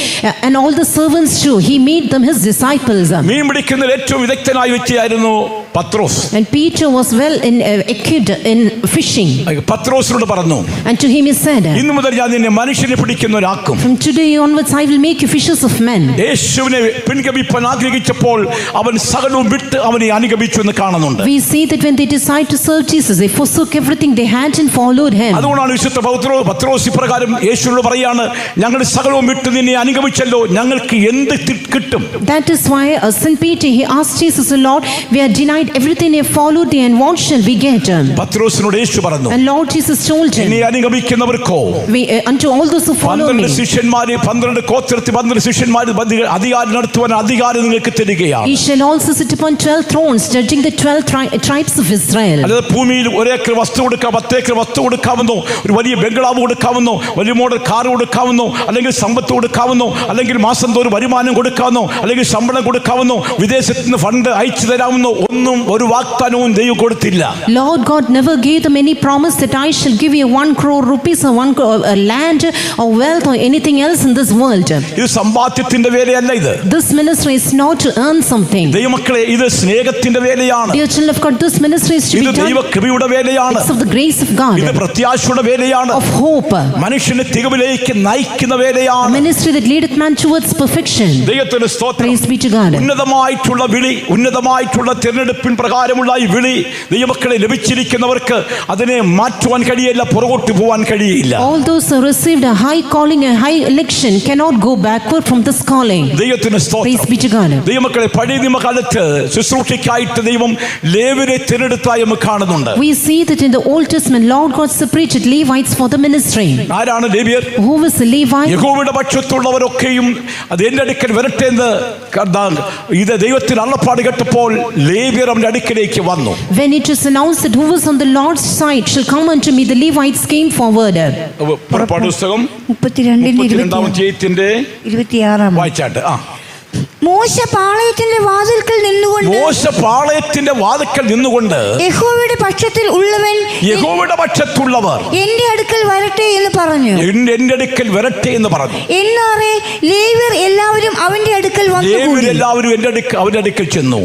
and all the servants too, he made them his disciples. മീൻ പിടിക്കുന്നതിൽ ഏറ്റവും വിദഗ്ധനായ വ്യക്തിയായിരുന്നു പത്രോസ്. And Peter was well equipped in fishing. പത്രോസിനോട് പറഞ്ഞു, And to him he said, ഇന്നു മുതൽ ഞാൻ നിന്നെ മനുഷ്യനെ പിടിക്കുന്നവരാക്കും. From today onwards I will make you fishers of men. യേശുവിനെ പിൻഗമിപ്പാൻ ആഗ്രഹിച്ചപ്പോൾ അവൻ സകലവും വിട്ട് അവനെ അനുഗമിച്ചു എന്ന് കാണുന്നുണ്ട്. We see that when they decided to serve Jesus, they forsook everything they had and followed him. അതുകൊണ്ടാണ് വിശുദ്ധ പത്രോസ് ഇപ്രകാരം യേശുവിനോട് പറയാണ്, ഞങ്ങൾ സകലവും വിട്ട് നിന്നെ അനുഗമിച്ചല്ലോ, ഞങ്ങൾക്ക് എന്ത് കിട്ടും? That is why Saint Peter, he asked Jesus, Lord, we are denied everything, we have followed thee, and what shall we get? പത്രോസിനോട് യേശു പറഞ്ഞു, And Lord Jesus told him, എന്നെ അനുഗമിക്കുന്നവർക്കോ, unto all those who follow me, 12 ശിഷ്യന്മാരെ 12 ഗോത്രത്തിൽ 12 ശിഷ്യന്മാർ അധികാരം നടത്തുവാൻ അധികാരം നിങ്ങൾക്ക് തരികയാണ്. he shall also sit upon 12 thrones, judging the 12 tribes of Israel. അതായത് ഭൂമിയിൽ 1 ഏക്കർ വസ്തു കൊടുക്കാം, 10 ഏക്കർ വസ്തു കൊടുക്കാവുന്നോ, ഒരു വലിയ ബംഗ്ലാവ് കൊടുക്കാവുന്നോ, വലിയ മോഡൽ കാർ കൊടുക്കാവുന്നോ, അല്ലെങ്കിൽ സമ്പത്ത് കൊടുക്കാവുന്നോ, അല്ലെങ്കിൽ മാസം തോറും വരുമാനം കൊടുക്കാവുന്നോ, അല്ലെങ്കിൽ ശമ്പളം കൊടുക്കാവുന്നോ, വിദേശത്ത് നിന്ന് ഫണ്ട് അയച്ചു തരാവുന്നോ, ഒന്നും ഒരു വാഗ്ദാനവും ദൈവം കൊടുത്തില്ല. Lord God never gave them any promise that I shall give you 1 crore rupees or 1 crore land or wealth or anything else in this world. ഇത് സമ്പാദ്യത്തിന്റെ വേലയല്ല. ഇത് This ministry is not to earn something. ദൈവമക്കളെ, ഇത് സ്നേഹത്തിന്റെ വേലയാണ്. Dear children of God, this ministry is to be ഇത് done. ദൈവകൃപയുടെ വേലയാണ്. It's of the grace of God, ഇത് പ്രത്യാശയുടെ വേലയാണ്. of hope, മനുഷ്യനെ തികവിലേക്ക് നയിക്കുന്ന a വേലയാണ്. ministry that leadeth man towards perfection. ദൈവത്തിന് സ്തോത്രം. Praise be to God. ഉന്നതമായിട്ടുള്ള വിളി, ഉന്നതമായിട്ടുള്ള തിരഞ്ഞെടുപ്പിൻ പ്രകാരമുള്ള ഈ വിളി ദൈവമക്കളെ ലഭിച്ചിരിക്കുന്നവർക്ക് അതിനെ മാറ്റുവാൻ കഴിയില്ല, പുറകോട്ട് പോവാൻ കഴിയില്ല. All those who received a high calling, a high election, cannot go backward from this calling. ദൈവത്തിന് Praise സ്തോത്രം. be to God. ദൈവമക്കളെ, പഴയ നിയമകാലത്ത് ശുശ്രൂഷയ്ക്കായിട്ട് ദൈവം ലേവ്യരെ തിരഞ്ഞെടുത്തായി നമുക്ക് കാണുന്നുണ്ട്. We see that in the Old Testament, Lord God separated Levites for the ministry. ആരാണ് ലേവ്യർ? Who was the Levite? യഹോവയുടെ പക്ഷത്തുള്ളവരൊക്കെയും അത് എന്റെ അടുക്കൽ വരട്ടെ എന്ന് ഇത് ദൈവത്തിന് അള്ളപ്പാട് കേട്ടപ്പോൾ ലേവ്യർ അവന്റെ അടുക്കലേക്ക് വന്നു. When it is announced that who was on the Lord's side shall come unto me, the Levites came forward. പുറപ്പാട് പുസ്തകം 32:26 അധ്യായത്തിന്റെ വായിച്ചാട്ട്. മോശ പാളയത്തിന്റെ വാതിൽക്കൽ നിന്നുകൊണ്ട് യഹോവയുടെ പക്ഷത്തിൽ പക്ഷത്തുള്ളവർ എന്റെ അടുക്കൽ വരട്ടെ എന്ന് പറഞ്ഞു. എന്നാറെ ലേവ്യർ എല്ലാവരും അവന്റെ അടുക്കൽ അവന്റെ അടുക്കൽ ചെന്നു.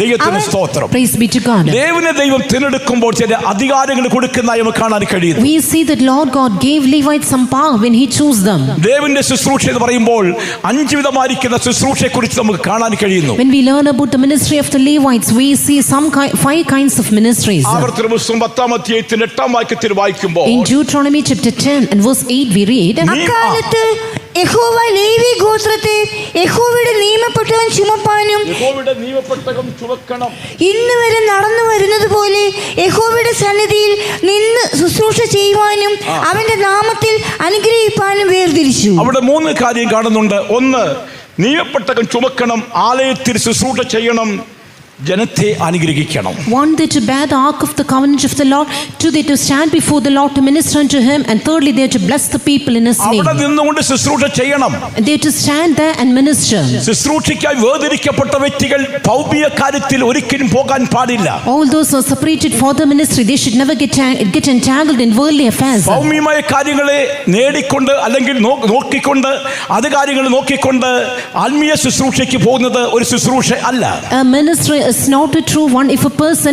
ദൈവത്തിന് സ്തോത്രം. Praise be to God. ലേവ്യനെ ദൈവം തിരഞ്ഞെടുക്കുമ്പോൾ ചില അധികാരങ്ങൾ കൊടുക്കുന്നതായി നമുക്ക് കാണാൻ കഴിയും. We see that Lord God gave Levites some power when he chose them. ദേവന്റെ ശുശ്രൂഷ എന്ന് പറയുമ്പോൾ 5 വിധമായിരിക്കുന്ന ശുശ്രൂഷയെ കുറിച്ച് നമുക്ക് കാണാൻ കഴിയുന്നു. When we learn about the ministry of the Levites, we see 5 kinds of ministries. ആവർത്തന പുസ്തകം 10-ാം അധ്യായത്തിന്റെ 8-ാം വാക്യത്തിൽ വായിക്കുമ്പോൾ In Deuteronomy chapter 10 and verse 8 we read, അക്കാലത്ത് യഹോവ ലേവി ഗോത്രത്തെ യഹോവയുടെ നിയമപ്പെട്ടകം ചുമപ്പാനും ഇന്ന് വരെ നടന്നു വരുന്നത് പോലെ യഹോവയുടെ സന്നിധിയിൽ നിന്ന് ശുശ്രൂഷ ചെയ്യുവാനും അവന്റെ നാമത്തിൽ അനുഗ്രഹിപ്പാനും വേർതിരിച്ചു. അവിടെ 3 കാര്യം കാണുന്നുണ്ട്. ഒന്ന്, നിയമപ്പെട്ടകം ചുമക്കണം, ആലയത്തിൽ ശുശ്രൂഷ ചെയ്യണം, ജനത്തെ അനുഗ്രഹിക്കണം. One, they to bear the ark of the covenant of the Lord. Two, they to stand before the Lord to minister unto him. And thirdly, they are to bless the people in his name. അവിടെ നിന്നുകൊണ്ട് ശുശ്രൂഷ ചെയ്യണം. They are to stand there and minister. ശുശ്രൂഷയ്ക്കായി വേർതിരിക്കപ്പെട്ട വ്യക്തികൾ ഭൗമിക കാര്യത്തിൽ ഒരിക്കലും പോകാൻ പാടില്ല. All those who are separated for the ministry, they should never get entangled in worldly affairs. ഭൗമികമായ കാര്യങ്ങളെ നേടിക്കൊണ്ട് അല്ലെങ്കിൽ നോക്കിക്കൊണ്ട് അത് കാര്യങ്ങൾ നോക്കിക്കൊണ്ട് ആത്മീയ ശുശ്രൂഷയ്ക്ക് പോകുന്നത് ഒരു ശുശ്രൂഷ അല്ല. A ministry is not a true one if a person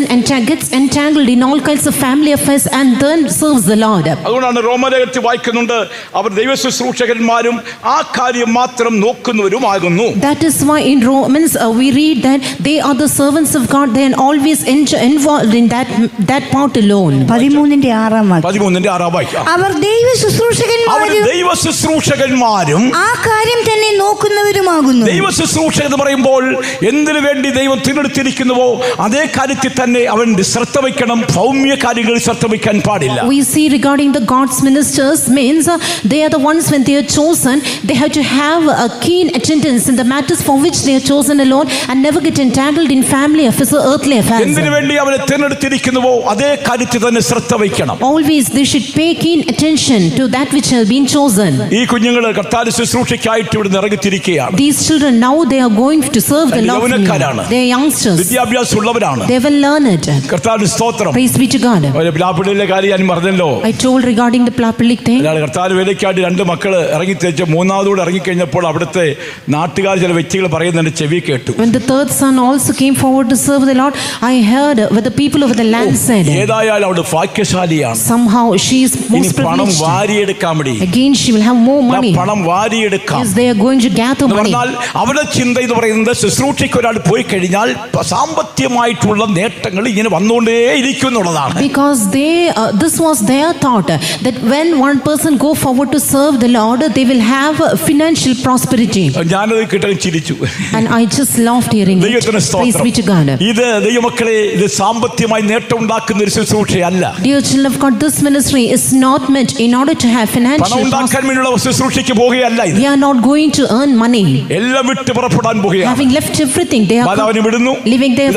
gets entangled in all kinds of family affairs and then serves the Lord. അതുകൊണ്ടാണ് റോമലേഖനത്തിൽ വായിക്കുന്നുണ്ട്, അവർ ദൈവ ശുശ്രൂഷകന്മാരും ആ കാര്യം മാത്രം നോക്കുന്നവരുമാകുന്നു. That is why in Romans we read that they are the servants of God. They are always involved in that part alone. 13-ന്റെ 6-ാം വാക്യം. 13-ന്റെ 6-ാം വാക്യം. അവർ ദൈവ ശുശ്രൂഷകന്മാരും ആ കാര്യം തന്നെ നോക്കുന്നവരുമാകുന്നു. ദൈവ ശുശ്രൂഷ എന്ന് പറയുമ്പോൾ എന്തിനു വേണ്ടി ദൈവം തിരഞ്ഞെടുത്തിരിക്കുന്നുവോ അതേ കാര്യത്തിൽ തന്നെ അവൻ ശ്രദ്ധ വയ്ക്കണം. ഭൗമ്യ കാര്യങ്ങളിൽ ശ്രദ്ധ വയ്ക്കാൻ പാടില്ല. We see regarding the God's ministers means they are the ones when they are chosen, they have to have a keen attendance in the matters for which they are chosen alone and never get entangled in family affairs or earthly affairs. എന്തിനു വേണ്ടി അവനെ തിരഞ്ഞെടുത്തിരിക്കുന്നുവോ അതേ കാര്യത്തിൽ തന്നെ ശ്രദ്ധ വയ്ക്കണം. Always they should pay keen attention to that which has been chosen. ഈ കുഞ്ഞുങ്ങൾ കർത്താവിന്റെ ശുശ്രൂഷയ്ക്കായിട്ട് ഇവിടെ ഇറങ്ങിത്തിരിക്കുകയാണ്. These children now they are going to serve the Lord. They are youngsters. വിദ്യാഭ്യാസം ഉള്ളവരാണ്. They will learn it. കർത്താവിന്റെ സ്തോത്രം. Praise be to God. ഒരു പ്ലാപ്പിളിയിലെ കാര്യം ഞാൻ പറഞ്ഞല്ലോ. I told regarding the Plapalik thing. കർത്താവിന്റെ വേലയ്ക്കായിട്ട് 2 മക്കള് ഇറങ്ങിത്തിരിച്ച് മൂന്നാമതോടെ ഇറങ്ങിക്കഴിഞ്ഞപ്പോൾ അവിടുത്തെ നാട്ടുകാർ ചില വ്യക്തികൾ പറയുന്നുണ്ട്, ചെവി കേട്ടു. When the third son also came forward to serve the Lord, I heard what the people of the land said. ഏതായാലും അവിടെ ഭാഗ്യശാലിയാണ്. Somehow she is most പണം privileged. വാരിയെടുക്കാൻ വേണ്ടി. Again she will have more money. പണം വാരിയെടുക്കാം. Yes, they are going to gather money. എന്നാൽ അവരുടെ ചിന്ത എന്ന് പറയുന്നത് ശുശ്രൂഷയ്ക്ക് ഒരാൾ പോയി കഴിഞ്ഞാൽ സാമ്പത്തികമായിട്ടുള്ള നേട്ടങ്ങൾ ഇങ്ങനെ വന്നുകൊണ്ടേ ഇരിക്കും എന്നുള്ളതാണ്. Because this was their thought that when one person go forward to serve the Lord, they will have financial prosperity. ഞാനത് കിട്ടാൻ ചിരിച്ചു. And I just laughed hearing it. Praise be to God. ഇത് ദൈവമക്കളെ, ഇത് സാമ്പത്തികമായി നേട്ടം ഉണ്ടാക്കുന്ന ഒരു ശുശ്രൂഷയല്ല. Dear children of God, this ministry is not meant in order to have financial ശുശ്രൂഷയ്ക്ക് പോകുകയല്ല. They are not going to earn money. എല്ലാം വിട്ട് പുറപ്പെടാൻ പോകുകയാണ്. Having left everything, they are വിടുന്നു, leaving their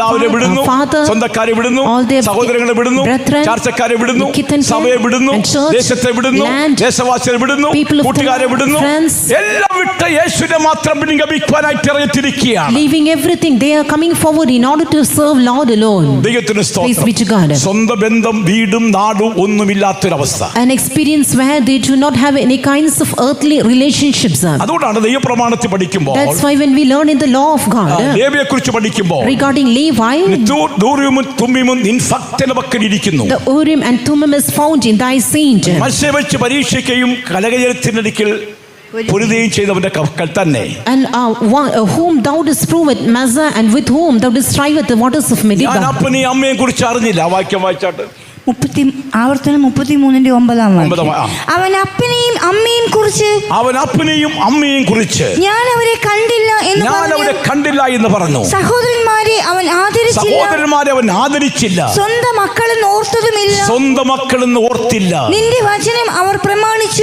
father, സ്വന്തക്കാരെ വിടുന്നു, all their സഹോദരങ്ങളെ വിടുന്നു, ചാർച്ചക്കാരെ വിടുന്നു, സഭയെ വിടുന്നു, ദേശത്തെ വിടുന്നു, ദേശവാസികളെ വിടുന്നു, കൂട്ടുകാരെ വിടുന്നു, എല്ലാം വിട്ട് യേശുവിനെ മാത്രം പിൻഗമിക്കുവാനായിട്ട് ഇറങ്ങിത്തിരിക്കുകയാണ്. Leaving everything, they are coming forward in order to serve Lord alone. ദൈവത്തിന് Praise be to God. സ്വന്തം ബന്ധം, വീടും നാടും ഒന്നുമില്ലാത്തൊരവസ്ഥ. An experience where they do not have any kinds of earthly relationships. അതുകൊണ്ടാണ് ദൈവപ്രമാണത്തിൽ പഠിക്കുമ്പോൾ, That's why when we learn in the law of God ലേവിയെക്കുറിച്ച് പഠിക്കുമ്പോൾ, regarding Levi, the Urim and Thummim is found in thy saint. മത്സ്യം വെച്ച് പരീക്ഷിക്കുകയും കലകജലത്തിനടിക്കൽ പൊരുതുകയും ചെയ്തവന്റെ കൽക്കൽ തന്നെ. And whom thou didst prove at Mazzah, and with whom thou didst strive at the waters of Medeba. ഞാൻ അപ്പനെയും അമ്മയെയും കുറിച്ച് അറിഞ്ഞില്ല. ആ വാക്യം വായിച്ചാട്ട് ആവർത്തനം 33-ന്റെ 9-ാം വാക്യം. അവൻ അപ്പനെയും അമ്മയെയും കുറിച്ച് ഞാൻ അവരെ കണ്ടില്ല എന്ന് പറഞ്ഞു. സഹോദരന്മാരെ അവൻ ആദരിച്ചില്ല. സ്വന്തം മക്കളെന്ന് ഓർത്തില്ല. നിന്റെ വചനം അവർ പ്രമാണിച്ചു.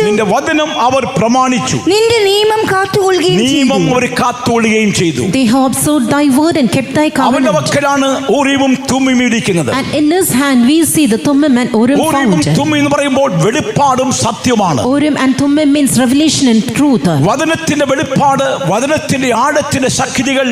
നിന്റെ നിയമം കാത്തുകൊള്ളുകയും ചെയ്തു. They have observed thy word and kept thy covenant. അവന്റെ പക്കലാണ് ഊരീമും തുമ്മീമും ഇരിക്കുന്നത്. And in his hand we see the Thummim and Urim found. തുമ്മീം എന്ന് പറയുമ്പോൾ വെളിപ്പാടും സത്യമാണ്. Urim and Thummim means revelation and truth. വചനത്തിന്റെ വെളിപ്പാട്, വചനത്തിന്റെ ആഴത്തിന്റെ ശക്തികൾ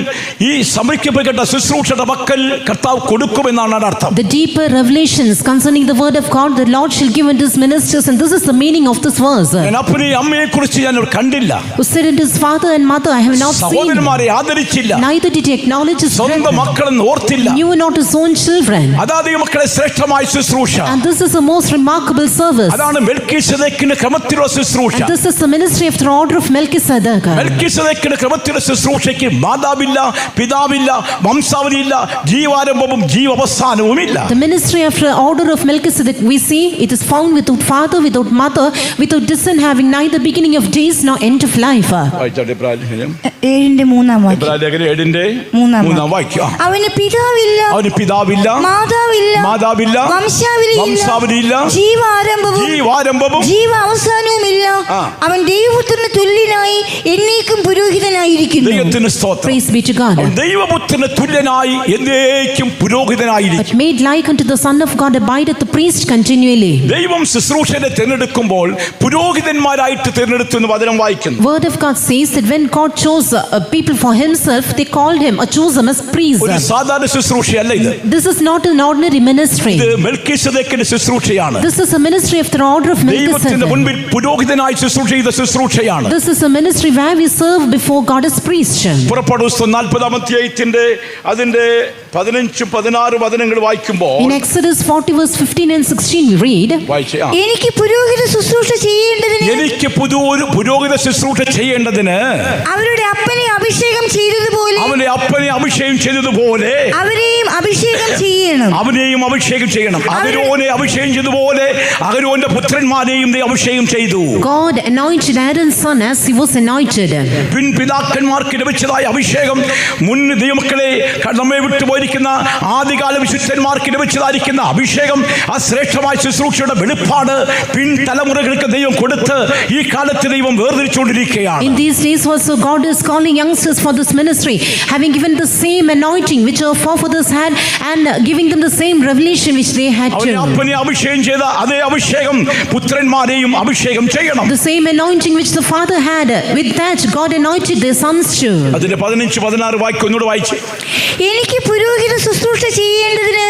ഈ സമർപ്പിക്കപ്പെട്ട ശുശ്രൂഷയുടെ പക്കൽ കർത്താവ് കൊടുക്കുമെന്നാണ് അർത്ഥം. The deeper revelations concerning the word of God the Lord shall give unto his ministers, and this is the meaning of this verse. ഞാൻ അപ്പനെയും അമ്മയെ കുറിച്ച് ഞാൻ കണ്ടില്ല. Who said it is father and mother I have not seen. സഹോദരന്മാരെ ആദരിച്ചില്ല. Neither did he acknowledge his സ്വന്തം മക്കളെന്ന് ഓർത്തില്ല. knew not his own children. അതായത് മക്കളെ ശ്രേഷ്ഠമായ ശുശ്രൂഷ. And this is the most remarkable service. അതാണ് മെൽക്കിസേദെക്കിന്റെ ക്രമത്തിലുള്ള ശുശ്രൂഷ. And this is the ministry of the order of Melchizedek. മെൽക്കിസേദെക്കിന്റെ ക്രമത്തിലുള്ള ശുശ്രൂഷയ്ക്ക് മാതാവില്ല, പിതാവില്ല, വംശാവലിയില്ല, ജീവാരംഭവും ജീവവസാനവുമില്ല. The ministry of the order of Melchizedek, we see it is found without father, without mother, without descent, having neither beginning of days nor end of life. 7-ന്റെ 3-ാം വാക്യം. അവന് പിതാവില്ല, മാതാവില്ല, വംശാവലിയില്ല, ജീവാരംഭവും ജീവാവസാനവുമില്ല. അവൻ ദൈവപുത്രന് തുല്യനായി എന്നേക്കും പുരോഹിതനായിരിക്കുന്നു. ദൈവത്തിന് സ്തോത്രം. Praise be to God. ദൈവപുത്രന് തുല്യനായി എന്നേക്കും എന്നേക്കും പുരോഹിതനായിരിക്കും. but made like unto the Son of God, abideth the priest continually. ദൈവം ശുശ്രൂഷനെ തിരഞ്ഞെടുക്കുമ്പോൾ പുരോഹിതന്മാരായിട്ട് തിരഞ്ഞെടുത്തു എന്ന് വചനം വായിക്കുന്നു. Word of God says that when God chose people for himself, they called him or chose him as priest. ഒരു സാധാരണ ശുശ്രൂഷയല്ല ഇത്. This is not an ordinary ministry. ഇത് മെൽക്കിസേദെക്കിന്റെ ശുശ്രൂഷയാണ്. This is a ministry of the order of ദൈവത്തിന്റെ Melchizedek. മുൻപിൽ പുരോഹിതനായി ശുശ്രൂഷ ചെയ്ത ശുശ്രൂഷയാണ്. This is a ministry where we serve before God as priest. പുറപ്പാട് പുസ്തകം 40-ാം അധ്യായത്തിന്റെ അതിന്റെ 15-16 വചനങ്ങൾ വായിക്കുമ്പോൾ In Exodus 40 verse 15 and 16 we read, എനിക്ക് പുരോഹിത ശുശ്രൂഷ ചെയ്യേണ്ടതിന് എനിക്ക് പുരോഹിത ശുശ്രൂഷ ചെയ്യേണ്ടതിന് അവരുടെ അപ്പനെ അഭിഷേകം ചെയ്തതുപോലെ അവന്റെ അപ്പനെ അഭിഷേകം ചെയ്തതുപോലെ അവരെയും അഭിഷേകം ചെയ്യണം. അവനെയും അഭിഷേകം ചെയ്യണം. അഹരോനെ അഭിഷേകം ചെയ്തതുപോലെ അഹരോന്റെ പുത്രന്മാരെയും അഭിഷേകം ചെയ്തു. God anointed Aaron's son as he was anointed. പിതാക്കന്മാർക്ക് ലഭിച്ചതായ അഭിഷേകം മുൻ ദൈവമക്കളെ നമ്മെ വിട്ടുപോയിരിക്കുന്ന ആദ്യകാല വിശുദ്ധന്മാർക്ക് ലഭിച്ചതായിരിക്കുന്ന അഭിഷേകം ആ ശ്രേഷ്ഠമായ ശുശ്രൂഷയുടെ വെളിപ്പാട് പിൻതലമുറകൾക്ക് ദൈവം കൊടുത്ത് ഈ കാലത്ത് ദൈവം വേർതിരിച്ചുകൊണ്ടിരിക്കുകയാണ്. In these days also God is calling youngsters for this ministry, having given the same anointing which our forefathers had and giving them the same revelation which they had അവനെ too. അപ്പനെ അഭിഷേകം ചെയ്ത അതേ അഭിഷേകം പുത്രന്മാരെയും അഭിഷേകം ചെയ്യണം. The same anointing which the father had, with that God anointed their sons too. അതിന്റെ 15-16 വാക്യം ഒന്നുകൂടെ വായിച്ചു. എനിക്ക് പുരോഹിത ശുശ്രൂഷ ചെയ്യേണ്ടതിന്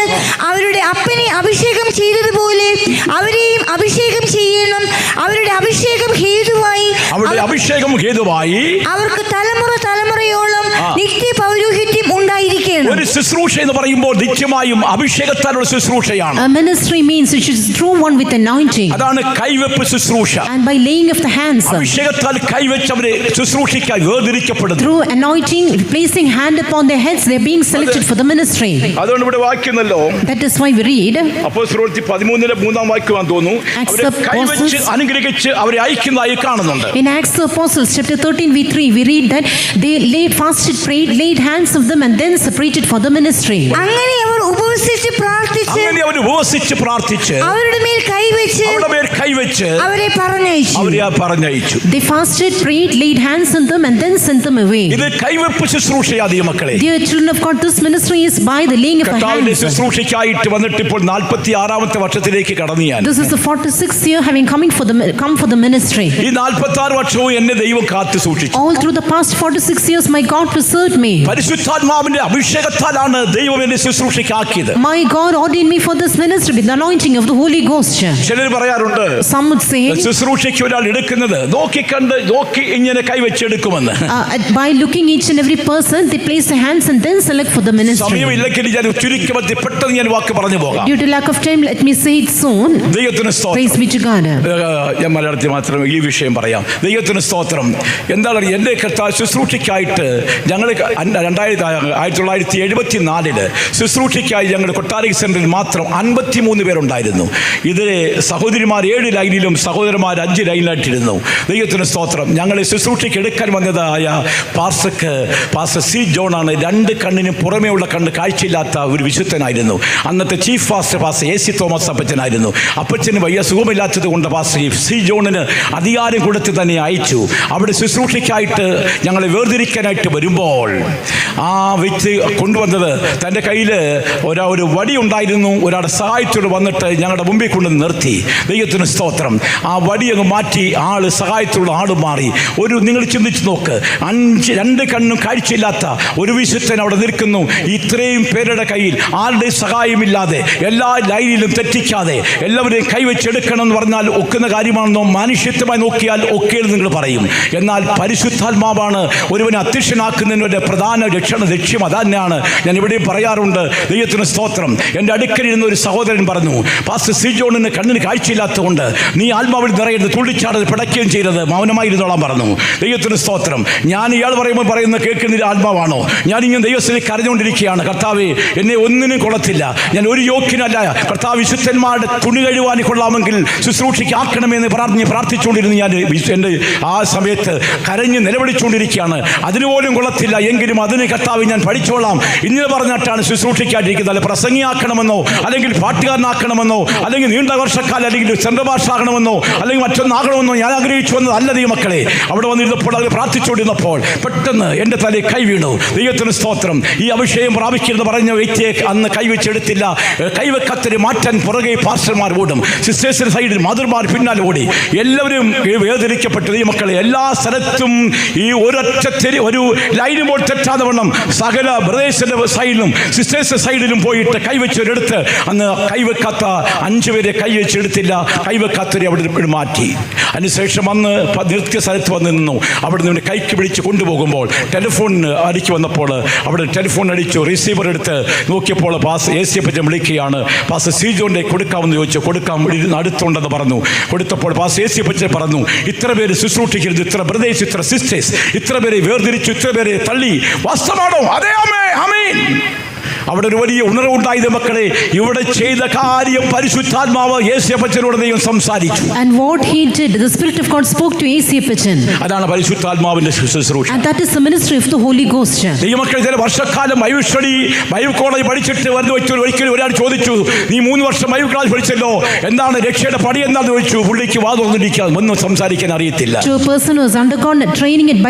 അവരുടെ അപ്പനെ അഭിഷേകം ചെയ്തതുപോലെ അവരെയും അഭിഷേകം ചെയ്യണം. അവരുടെ അഭിഷേകം ഹേതുവായി അവർക്ക് തലമുറയോളം നിത്യ പൗരോഹിത്യം ഉണ്ടായിരിക്കണം. ഒരു ശുശ്രൂഷ എന്ന് പറയുമ്പോൾ നിത്യമായും അഭിഷേകത്താലുള്ള ശുശ്രൂഷയാണ്. A ministry means it is true one with anointing. അതാണ് കൈവെപ്പ് ശുശ്രൂഷ. And by laying of the hands, അഭിഷേകത്താൽ കൈവെച്ചവരെ ശുശ്രൂഷയ്ക്കായി വേർതിരിക്കപ്പെടുന്നു. through anointing, placing hand upon their heads, they are being selected for the ministry. അതുകൊണ്ട് ഇവിടെ വായിക്കുന്നല്ലോ. That is why we read അപ്പോസ്തലപ്രവൃത്തി 13-3 വാക്യമാണെന്ന് തോന്നുന്നു. അവരെ കൈവെച്ച് അനുഗ്രഹിച്ച് അവരെ അയക്കുന്നതായി കാണുന്നുണ്ട്. In Acts of Apostles chapter 13:3 we read that they fasted, prayed, laid hands of them and then separated for the ministry. അങ്ങനെ അവർ ഉപവസിച്ച് പ്രാർത്ഥിച്ച് അവരുടെ മേൽ കൈവച്ച് അവരെ പറഞ്ഞയച്ചു. They fasted, prayed, laid hands on them and then sent them away. ഇത് കൈവെപ്പ് ശുശ്രൂഷയാദിയ മക്കളെ. Dear children of God, this ministry is by the laying of the hands. ശുശ്രൂഷയ്ക്കായിട്ട് വന്നിട്ട് ഇപ്പോൾ 46-ാമത്തെ വർഷത്തിലേക്ക് കടന്നു ഞാൻ. This is the 46th year having come for the ministry. ഈ 46 വർഷവും എന്നെ ദൈവം കാത്തു സൂക്ഷിച്ചു. All through the past 46 years my God preserved me. പരിശുദ്ധാത്മാവിന്റെ അഭിഷേകത്താലാണ് ദൈവം എന്നെ ശുശ്രൂഷയ്ക്കാക്കിയത്. My God ordained me for this ministry with the anointing of the Holy Ghost. ചിലർ പറയാറുണ്ട്, some would say ശുശ്രൂഷയ്ക്ക് ഒരാൾ എടുക്കുന്നത് നോക്കി ഇങ്ങനെ കൈവച്ചെടുക്കുമെന്ന്. By looking each and every person they place their hands and then select for the ministry. സമയമില്ലെങ്കിൽ ഞാൻ ചുരുക്കമതി പെട്ടെന്ന് ഞാൻ വാക്ക് പറഞ്ഞു പോകാം. Due to lack of time let me say it soon. ദൈവത്തിന് സ്തോത്രം. Praise be to God. ഞാൻ മലയാളത്തിൽ മാത്രം ഈ വിഷയം പറയാം. ദൈവത്തിന് സ്തോത്രം. എന്താണ് എൻ്റെ ശുശ്രൂഷയ്ക്കായിട്ട് ഞങ്ങൾ 1974 ശുശ്രൂഷയ്ക്കായി ഞങ്ങളുടെ കൊട്ടാരക സെന്ററിൽ മാത്രം 53 പേരുണ്ടായിരുന്നു. ഇതിൽ സഹോദരിമാർ 7 ലൈനിലും സഹോദരന്മാർ 5 ലൈനിലായിട്ടിരുന്നു. ദൈവത്തിന് സ്തോത്രം. ഞങ്ങളെ ശുശ്രൂഷയ്ക്ക് എടുക്കാൻ വന്നതായ പാസ്റ്റർ സി ജോണാണ്. 2 കണ്ണിന് പുറമേ ഉള്ള കണ്ണ് കാഴ്ചയില്ലാത്ത ഒരു വിശുദ്ധനായിരുന്നു. അന്നത്തെ ചീഫ് പാസ്റ്റർ AC തോമസ് അപ്പച്ചനായിരുന്നു. അപ്പച്ചന് വലിയ സുഖമില്ലാത്തത് കൊണ്ട് പാസ്റ്റർ സി ജോണിന് അധികാരം കൊടുത്ത് തന്നെ അയച്ചു. അവിടെ ശുശ്രൂഷയ്ക്കായിട്ട് ഞങ്ങളെ വേർതിരിക്കാനായിട്ട് വരുമ്പോൾ ആ വ്യക്തി കൊണ്ടുവന്നത് തൻ്റെ കയ്യിൽ ഒരു വടി ഉണ്ടായിരുന്നു. ഒരാളുടെ സഹായത്തോട് വന്നിട്ട് ഞങ്ങളുടെ മുമ്പിൽ കൊണ്ട് നിർത്തി. ദൈവത്തിന് സ്തോത്രം. ആ വടി അങ്ങ് മാറ്റി സഹായത്തോട് ആള് മാറി. നിങ്ങൾ ചിന്തിച്ച് നോക്ക്, 2 കണ്ണും കാഴ്ചയില്ലാത്ത ഒരു വിശുദ്ധൻ അവിടെ നിൽക്കുന്നു. ഇത്രയും പേരുടെ കയ്യിൽ ആരുടെ സഹായമില്ലാതെ എല്ലാ ലൈനിലും തെറ്റിക്കാതെ എല്ലാവരെയും കൈവച്ചെടുക്കണം എന്ന് പറഞ്ഞാൽ ഒക്കുന്ന കാര്യമാണെന്നോ മനുഷ്യത്വമായി നോക്കിയാൽ ഒക്കെയെന്ന് നിങ്ങൾ പറയും. എന്നാൽ പരിശുദ്ധാത്മാവാണ് ഒരുവനെ അധ്യക്ഷനാക്കുന്നതിൻ്റെ പ്രധാന ലക്ഷ്യം. അതന്നെയാണ് ഞാൻ ഇവിടെയും പറയാറുണ്ട്. ദൈവത്തിന് സ്തോത്രം. എൻ്റെ അടുക്കലിരുന്ന ഒരു സഹോദരൻ പറഞ്ഞു, പാസ്റ്റർ സി ജോണിന് കണ്ണിന് കാഴ്ചയില്ലാത്തതുകൊണ്ട് നീ ആത്മാവിൽ നിറയരുത്, തുള്ളിച്ചാടത് പിടയ്ക്കുകയും ചെയ്തത്, മൗനമായിരുന്നോളാൻ പറഞ്ഞു. ദൈവത്തിന് സ്തോത്രം. ഞാൻ ഇയാൾ പറയുന്നത് കേൾക്കുന്നതിൽ ആത്മാവാണോ? ഞാനിങ്ങനെ ദൈവസ്ഥിതിക്ക് കരഞ്ഞുകൊണ്ടിരിക്കുകയാണ്. കർത്താവേ, എന്നെ ഒന്നിനും കൊള്ളത്തില്ല, ഞാൻ ഒരു യോഗ്യനല്ല. കർത്താവ് വിശുദ്ധന്മാരുടെ തുണി കഴുവാൻ കൊള്ളാമെങ്കിൽ ശുശ്രൂഷയ്ക്ക് ആക്കണമെന്ന് പ്രാർത്ഥിച്ചുകൊണ്ടിരുന്നു. ഞാൻ എൻ്റെ ആ സമയത്ത് കരഞ്ഞ് നിലവിളിച്ചുകൊണ്ടിരിക്കുകയാണ്. അതിനുപോലും കൊള്ളത്തില്ല, എങ്കിലും അതിന് കർത്താവ് ഞാൻ പഠിച്ചോളാം ഇങ്ങനെ പറഞ്ഞിട്ടാണ് ശുശ്രൂഷയ്ക്കായിട്ടിരിക്കുന്നത്. അല്ല പ്രസംഗിയാക്കാൻ ആക്കണമെന്നോ അല്ലെങ്കിൽ പാട്ടുകാരനാക്കണമെന്നോ അല്ലെങ്കിൽ നീണ്ട വർഷക്കാലം അല്ലെങ്കിൽ ചന്ദ്രഭാഷാകണമെന്നോ അല്ലെങ്കിൽ മറ്റൊന്നാകണമെന്നോ ഞാൻ ആഗ്രഹിച്ചു വന്നത് അല്ല ദൈവമക്കളെ. അവിടെ വന്നിരുന്നപ്പോൾ അവർ പ്രാർത്ഥിച്ചുകൊണ്ടിരുന്നപ്പോൾ പെട്ടെന്ന് എൻ്റെ തലയിൽ കൈ വീണു. ദൈവത്തിന് സ്തോത്രം. ഈ അഭിഷേകം പ്രാപിക്കരുത് പറഞ്ഞ വ്യക്തിയെ അന്ന് കൈവച്ചെടുത്തില്ല. കൈവെക്കത്തിന് മാറ്റാൻ പുറകെ പാസ്റ്റർമാർ ഓടും, സിസ്റ്റേഴ്സിന്റെ സൈഡിൽ മദർമാർ പിന്നാലെ ഓടി. എല്ലാവരും വേദനിക്കപ്പെട്ടു. ദൈവമക്കളെ, എല്ലാ സ്ഥലത്തും ഈ ഒരു ലൈന് ബോർഡ് തെറ്റാതെ വണ്ണം സകല ബ്രദേഴ്സിന്റെ സൈഡിലും സിസ്റ്റേഴ്സിന്റെ സൈഡിലും പോയിട്ട് കൈവച്ചവരെടുത്ത് അന്ന് കൈവെക്കാത്ത 5 പേരെ കൈവച്ചെടുത്തില്ല. കൈവെക്കാത്തവരെ അവിടെ മാറ്റി. അതിനുശേഷം അന്ന് നിർത്തിയ സ്ഥലത്ത് വന്ന് നിന്നു. അവിടെ നിന്ന് കൈക്ക് പിടിച്ച് കൊണ്ടുപോകുമ്പോൾ ടെലിഫോൺ അടിച്ചു വന്നപ്പോൾ അവിടെ ടെലിഫോൺ അടിച്ചു. റിസീവർ എടുത്ത് നോക്കിയപ്പോൾ പാസ് ഏസിയപ്പച്ചൻ വിളിക്കുകയാണ്. പാസ് സീജോന്റെ കൊടുക്കാമെന്ന് ചോദിച്ചു. കൊടുക്കാൻ അടുത്തുണ്ടെന്ന് പറഞ്ഞു. കൊടുത്തപ്പോൾ പാസ് ഏസിയപ്പച്ചൻ പറഞ്ഞു, ഇത്ര പേര് ശുശ്രൂഷിക്കരുത്, ഇത്ര ബ്രദേഴ്സ്, ഇത്ര സിസ്റ്റേഴ്സ്, ഇത്ര പേരെ വേർതിരിച്ചു, ഇത്ര പേരെ തള്ളി. വാസ്തവമാണോ? അതെ, ആമേൻ. അവിടെ ഒരു വലിയ ഉണർവുണ്ടായത് മക്കളെ. ഇവിടെ ചെയ്ത കാര്യം പരിശുദ്ധാത്മാവ് യേശുപ്പച്ചനോട് ദൈവം സംസാരിച്ചു. And what he did, the Spirit of God spoke to യേശുപ്പച്ചൻ. അതാണ് പരിശുദ്ധാത്മാവിന്റെ ശുശ്രൂഷ. And that is the ministry of the Holy Ghost. ദൈവമക്കളെ, ചില വർഷക്കാലം ബൈബിൾ സ്റ്റഡി ബൈബിൾ കോളേജ് പഠിച്ചിട്ട് വന്നു വെച്ചു. ഒരിക്കലും ഒരാൾ ചോദിച്ചു, നീ 3 വർഷം ബൈബിൾ കോളേജ് പഠിച്ചല്ലോ, എന്താണ് രക്ഷയുടെ പടി എന്താണെന്ന് ചോദിച്ചു. പുള്ളിക്ക് വാദമൊന്നും ഒന്നും സംസാരിക്കാൻ അറിയത്തില്ല. To a person who has undergone training at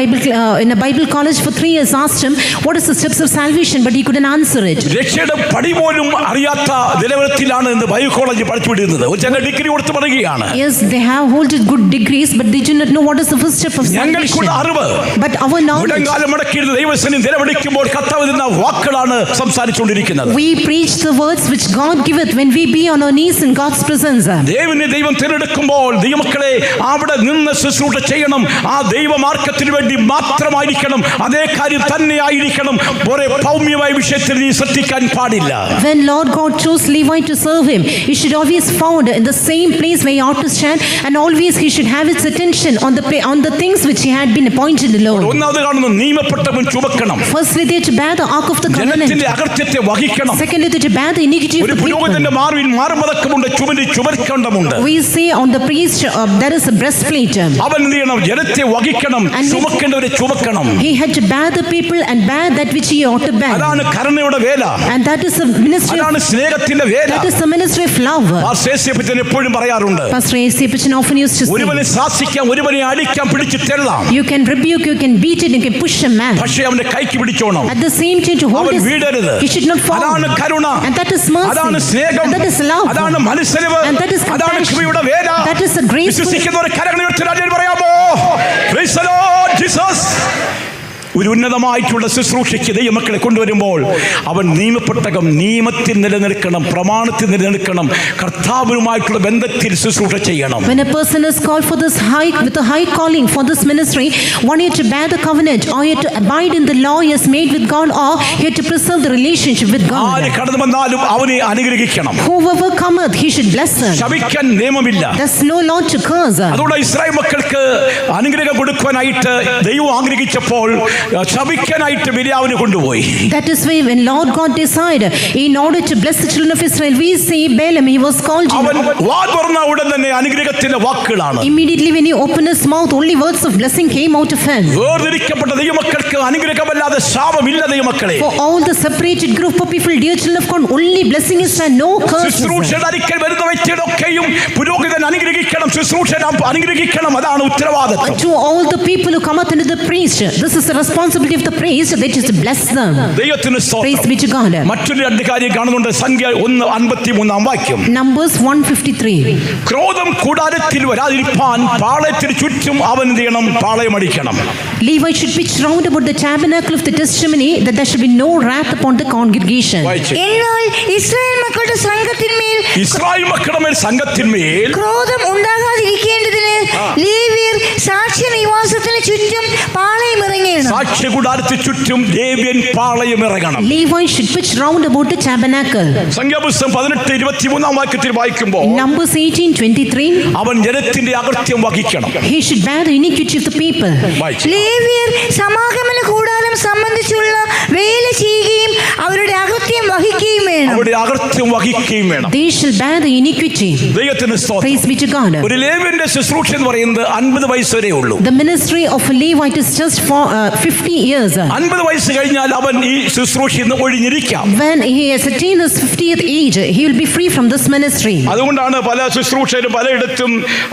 in a Bible college for 3 years asked him what is the steps of salvation, but he couldn't answer it. രക്ഷയുടെ പടി പോലും അറിയാത്ത നിലവാരത്തിലാണ് ഇന്ന് ബൈബിൾ കോളേജ് പഠിച്ചുവിടുന്നത്. ഒരു ചെറിയ ഡിഗ്രി കൊടുത്ത് പറയുകയാണ്. Yes, they have holded good degrees, but they do not know what is the first step of salvation. ഞങ്ങൾക്കുള്ള അറിവ്, but our knowledge. മുടങ്കാലം മടക്കിയിരുന്ന ദൈവസന്നിധി നിലവിളിക്കുമ്പോൾ കർത്താവ് തന്ന വാക്കുകളാണ് സംസാരിച്ചുകൊണ്ടിരിക്കുന്നത്. We preach the words which God giveth when we be on our knees in God's presence. ദൈവം തിരഞ്ഞെടുക്കുമ്പോൾ ദൈവമക്കളെ അവിടെ നിന്ന് ശുശ്രൂഷ ചെയ്യണം. ആ ദൈവമാർഗത്തിന് വേണ്ടി മാത്രമായിരിക്കണം. അതേ കാര്യം തന്നെയായിരിക്കണം. ഒരേ ഭൗമ്യമായ വിഷയത്തിൽ നീ ശ്രദ്ധിക്കാൻ പാടില്ല. When Lord God chose Levi to serve him, he should always found in the same place where he ought to stand, and always he should have his attention on the things which he had been appointed alone. ഒന്നാമത് കാണുന്നു, നിയമപ്പെട്ടവൻ ചുമക്കണം. Firstly, they to bear the ark of the covenant. ജനത്തിന്റെ അകൃത്യത്തെ വഹിക്കണം. Secondly, they to bear the iniquity of ഒരു the people. പുരോഹിതന്റെ Marvel മാർമടക്കമുണ്ട്, ചുമർക്കണ്ടമുണ്ട്. We say on the priest there is a breastplate. അവൻ എന്ത് ചെയ്യണം? ജനത്തെ വഹിക്കണം, ചുമക്കേണ്ടവരെ ചുമക്കണം. He had to bear the people and bear that which he ought to bear. അതാണ് കരുണയുടെ വേല. And that is the ministry. അതാണ് സ്നേഹത്തിന്റെ വേല. That is the ministry of love. യേശുപ്പച്ചൻ എപ്പോഴും പറയാറുണ്ട്, Pastor യേശുപ്പച്ചൻ often used to say, ഒരുവനെ ശാസിക്കാം, ഒരുവനെ അടിക്കാം, പിടിച്ചു തെല്ലാം. you can rebuke, you can beat it, you can push a man. പക്ഷേ അവന്റെ കൈക്ക് പിടിച്ചോണം. At the same time to hold അവൻ his, വീഴരുത്. he should not fall. അതാണ് കരുണ. And that is mercy. അതാണ് സ്നേഹം. And that is love. അതാണ് മനസ്സലിവ്. And that is അതാണ് compassion. കൃപയുടെ വേല. That is the grace. വിശ്വസിക്കുന്നവരെ കരങ്ങൾ ഉയർത്തി രാജ്യം പറയാമോ? Praise the Lord Jesus. ഒരു ഉന്നതമായിട്ടുള്ള ശുശ്രൂഷയ്ക്ക് ദൈവമക്കളെ കൊണ്ടുവരുമ്പോൾ അവൻ നിയമപ്പെട്ടകം നിയമത്തിൽ നിലനിൽക്കണം, പ്രമാണത്തിൽ നിലനിൽക്കണം, കർത്താവുമായിട്ടുള്ള ബന്ധത്തിൽ ശുശ്രൂഷ ചെയ്യണം. When a person is called for this with a high calling for this ministry, one year to bear the covenant, or yet to abide in the law he has made with God, or yet to preserve the relationship with God. ആര് കടന്നു വന്നാലും അവനെ അനുഗ്രഹിക്കണം. Whoever cometh, he should bless them. ശപിക്കാൻ നിയമമില്ല. There's no law to curse. അതുകൊണ്ട് Israel മക്കൾക്ക് അനുഗ്രഹം കൊടുക്കാനായിട്ട് ദൈവം ആഗ്രഹിച്ചപ്പോൾ ശപിക്കാനായിട്ട് ബിലാവിനെ കൊണ്ടുപോയി. That is why when Lord God decided in order to bless the children of Israel, we say Balaam, he was called. അവൻ വാ തുറന്ന ഉടൻ തന്നെ അനുഗ്രഹത്തിന്റെ വാക്കുകളാണ്. Immediately when he opened his mouth, only words of blessing came out of him. വേർതിരിക്കപ്പെട്ട ദൈവമക്കൾക്ക് അനുഗ്രഹമല്ലാതെ ശാപമില്ല ദൈവമക്കളെ. For all the separated group of people, dear children of God, only blessing is and no curse. ശുശ്രൂഷയുടെ അടുക്കൽ വരുന്ന വ്യക്തികളൊക്കെയും പുരോഹിതൻ അനുഗ്രഹിക്കണം, ശുശ്രൂഷ അനുഗ്രഹിക്കണം. അതാണ് ഉത്തരവാദിത്വം. To all the people who come out into the priest, this is the responsibility of the priest, that is to bless them. ദൈവത്തിന് സ്തോത്രം. Praise be to God. മറ്റൊരു 2 കാര്യം കാണുന്നുണ്ട്. സംഖ്യ 1:53 വാക്യം. Numbers 1:53. ക്രോധം കൂടാരത്തിൽ വരാതിരിപ്പാൻ പാളയത്തിന് ചുറ്റും അവൻ എന്ത് ചെയ്യണം? പാളയമടിക്കണം. Levi should pitch round about the tabernacle of the testimony, that there should be no wrath upon the congregation. എന്നാൽ ഇസ്രായേൽ മക്കളുടെ സംഘത്തിന്മേൽ ഇസ്രായേൽ മക്കളുടെ മേൽ സംഘത്തിന്മേൽ ക്രോധം ഉണ്ടാകാതിരിക്കേണ്ടതിന് ലേവ്യർ സാക്ഷ്യ നിവാസത്തിന് ചുറ്റും പാളയം ഇറങ്ങണം. സാക്ഷ്യ കൂടാരത്തിന് ചുറ്റും ലേവ്യൻ പാളയം ഇറങ്ങണം. Levi should pitch round about the tabernacle. സംഖ്യാപുസ്തകം 18:23 വാക്യത്തിൽ വായിക്കുമ്പോൾ Numbers 18:23. അവൻ ജനത്തിന്റെ അകൃത്യം വഹിക്കണം. He should bear the iniquity of the people. ലേവ്യർ സമാഗമന കൂടാരം സംബന്ധിച്ചുള്ള വേല ചെയ്യുകയും അവരുടെ അകൃത്യം വഹിക്കുകയും വേണം. അവിടെ അതിന്റെ അകൃത്യം വഹിക്കുകയും വേണം. They shall bear the iniquity. ദൈവത്തിന് സ്തോത്രം. Praise be to God. ഒരു ലേവ്യന്റെ ശുശ്രൂഷ എന്ന് പറയുന്നത് 50 വയസ്സ് വരെ ഉള്ളൂ. The ministry of a Levite is just for 50 years. 50 വയസ്സ് കഴിഞ്ഞാൽ അവൻ ഈ ശുശ്രൂഷയിൽ നിന്ന് ഒഴിഞ്ഞിരിക്കാം. When he has attained his 50th age, he will be free from this ministry. അതുകൊണ്ടാണ് പല ശുശ്രൂഷകരും പലയിടത്തും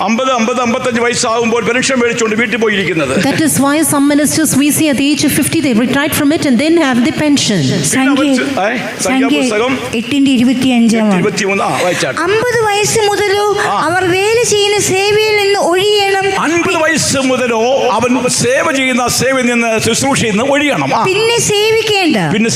50-55 വയസ്സാകുമ്പോൾ പെൻഷൻ മേടിച്ചുകൊണ്ട് വീട്ടിൽ പോയിരിക്കുന്നത്. That is why some ministers we see at the age of 50 they retired from it and then have the pension. സംഖ്യാപുസ്തകം 8:25 50 വയസ്സ് മുതലോ അവർ വേല ചെയ്യുന്ന സേവയിൽ നിന്ന് ഒഴിയണം. 50 വയസ്സ് മുതലോ അവൻ സേവ ചെയ്യുന്ന സേവയിൽ നിന്ന് ശുശ്രൂഷയിൽ നിന്ന് ഒഴിയണം. പിന്നെ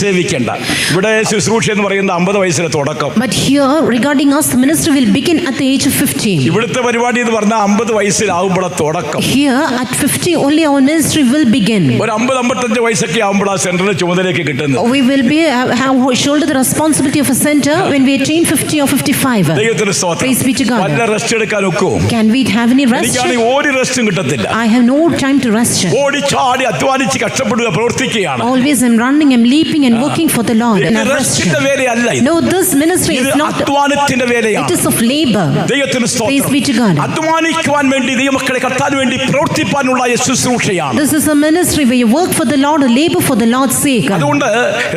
സേവിക്കേണ്ട. ഇവിടെ ശുശ്രൂഷ എന്ന് പറയുന്നത് 50 വയസ്സിലെ തുടക്കം. But here regarding us the ministry will begin at the age of 50. ഇവിടുത്തെ പരിപാടി എന്ന് പറഞ്ഞാൽ 50 വയസ്സിലാവുമ്പോൾ തുടക്കം. Here at 50 only our ministry will begin. ഒരു 50-55 വയസ്സൊക്കെ ആവുമ്പോൾ ആ സെന്ററിന്റെ ചുമതലയ്ക്ക് കിട്ടുന്നത്. We will be have shoulder the responsibility of a center when we attain 50 or 55. ദൈവത്തിന് സ്തോത്രം. Praise be to God. വല്ല റെസ്റ്റ് എടുക്കാൻ ഒക്കുമോ? Can we have any rest? എനിക്കാണെങ്കിൽ ഒരു റെസ്റ്റും കിട്ടത്തില്ല. I have no time to rest. ഓടിച്ചാടി അധ്വാനിച്ച് കഷ്ടപ്പെടുക പ്രവർത്തിക്കുകയാണ്. Always I'm running, I'm leaping and working for the Lord. ഇത് റെസ്റ്റിന്റെ വേലയല്ല. No, this ministry is not അധ്വാനത്തിന്റെ വേലയാണ്. It is of labor. ദൈവത്തിന് സ്തോത്രം. Praise be to God. അധ്വാനിക്കുവാൻ വേണ്ടി ദൈവമക്കളെ കർത്താവിന് വേണ്ടി പ്രവർത്തിപ്പാനുള്ള ശുശ്രൂഷയാണ്. This is a ministry where you work for the Lord or labor for the Lord's sake. അതുകൊണ്ട്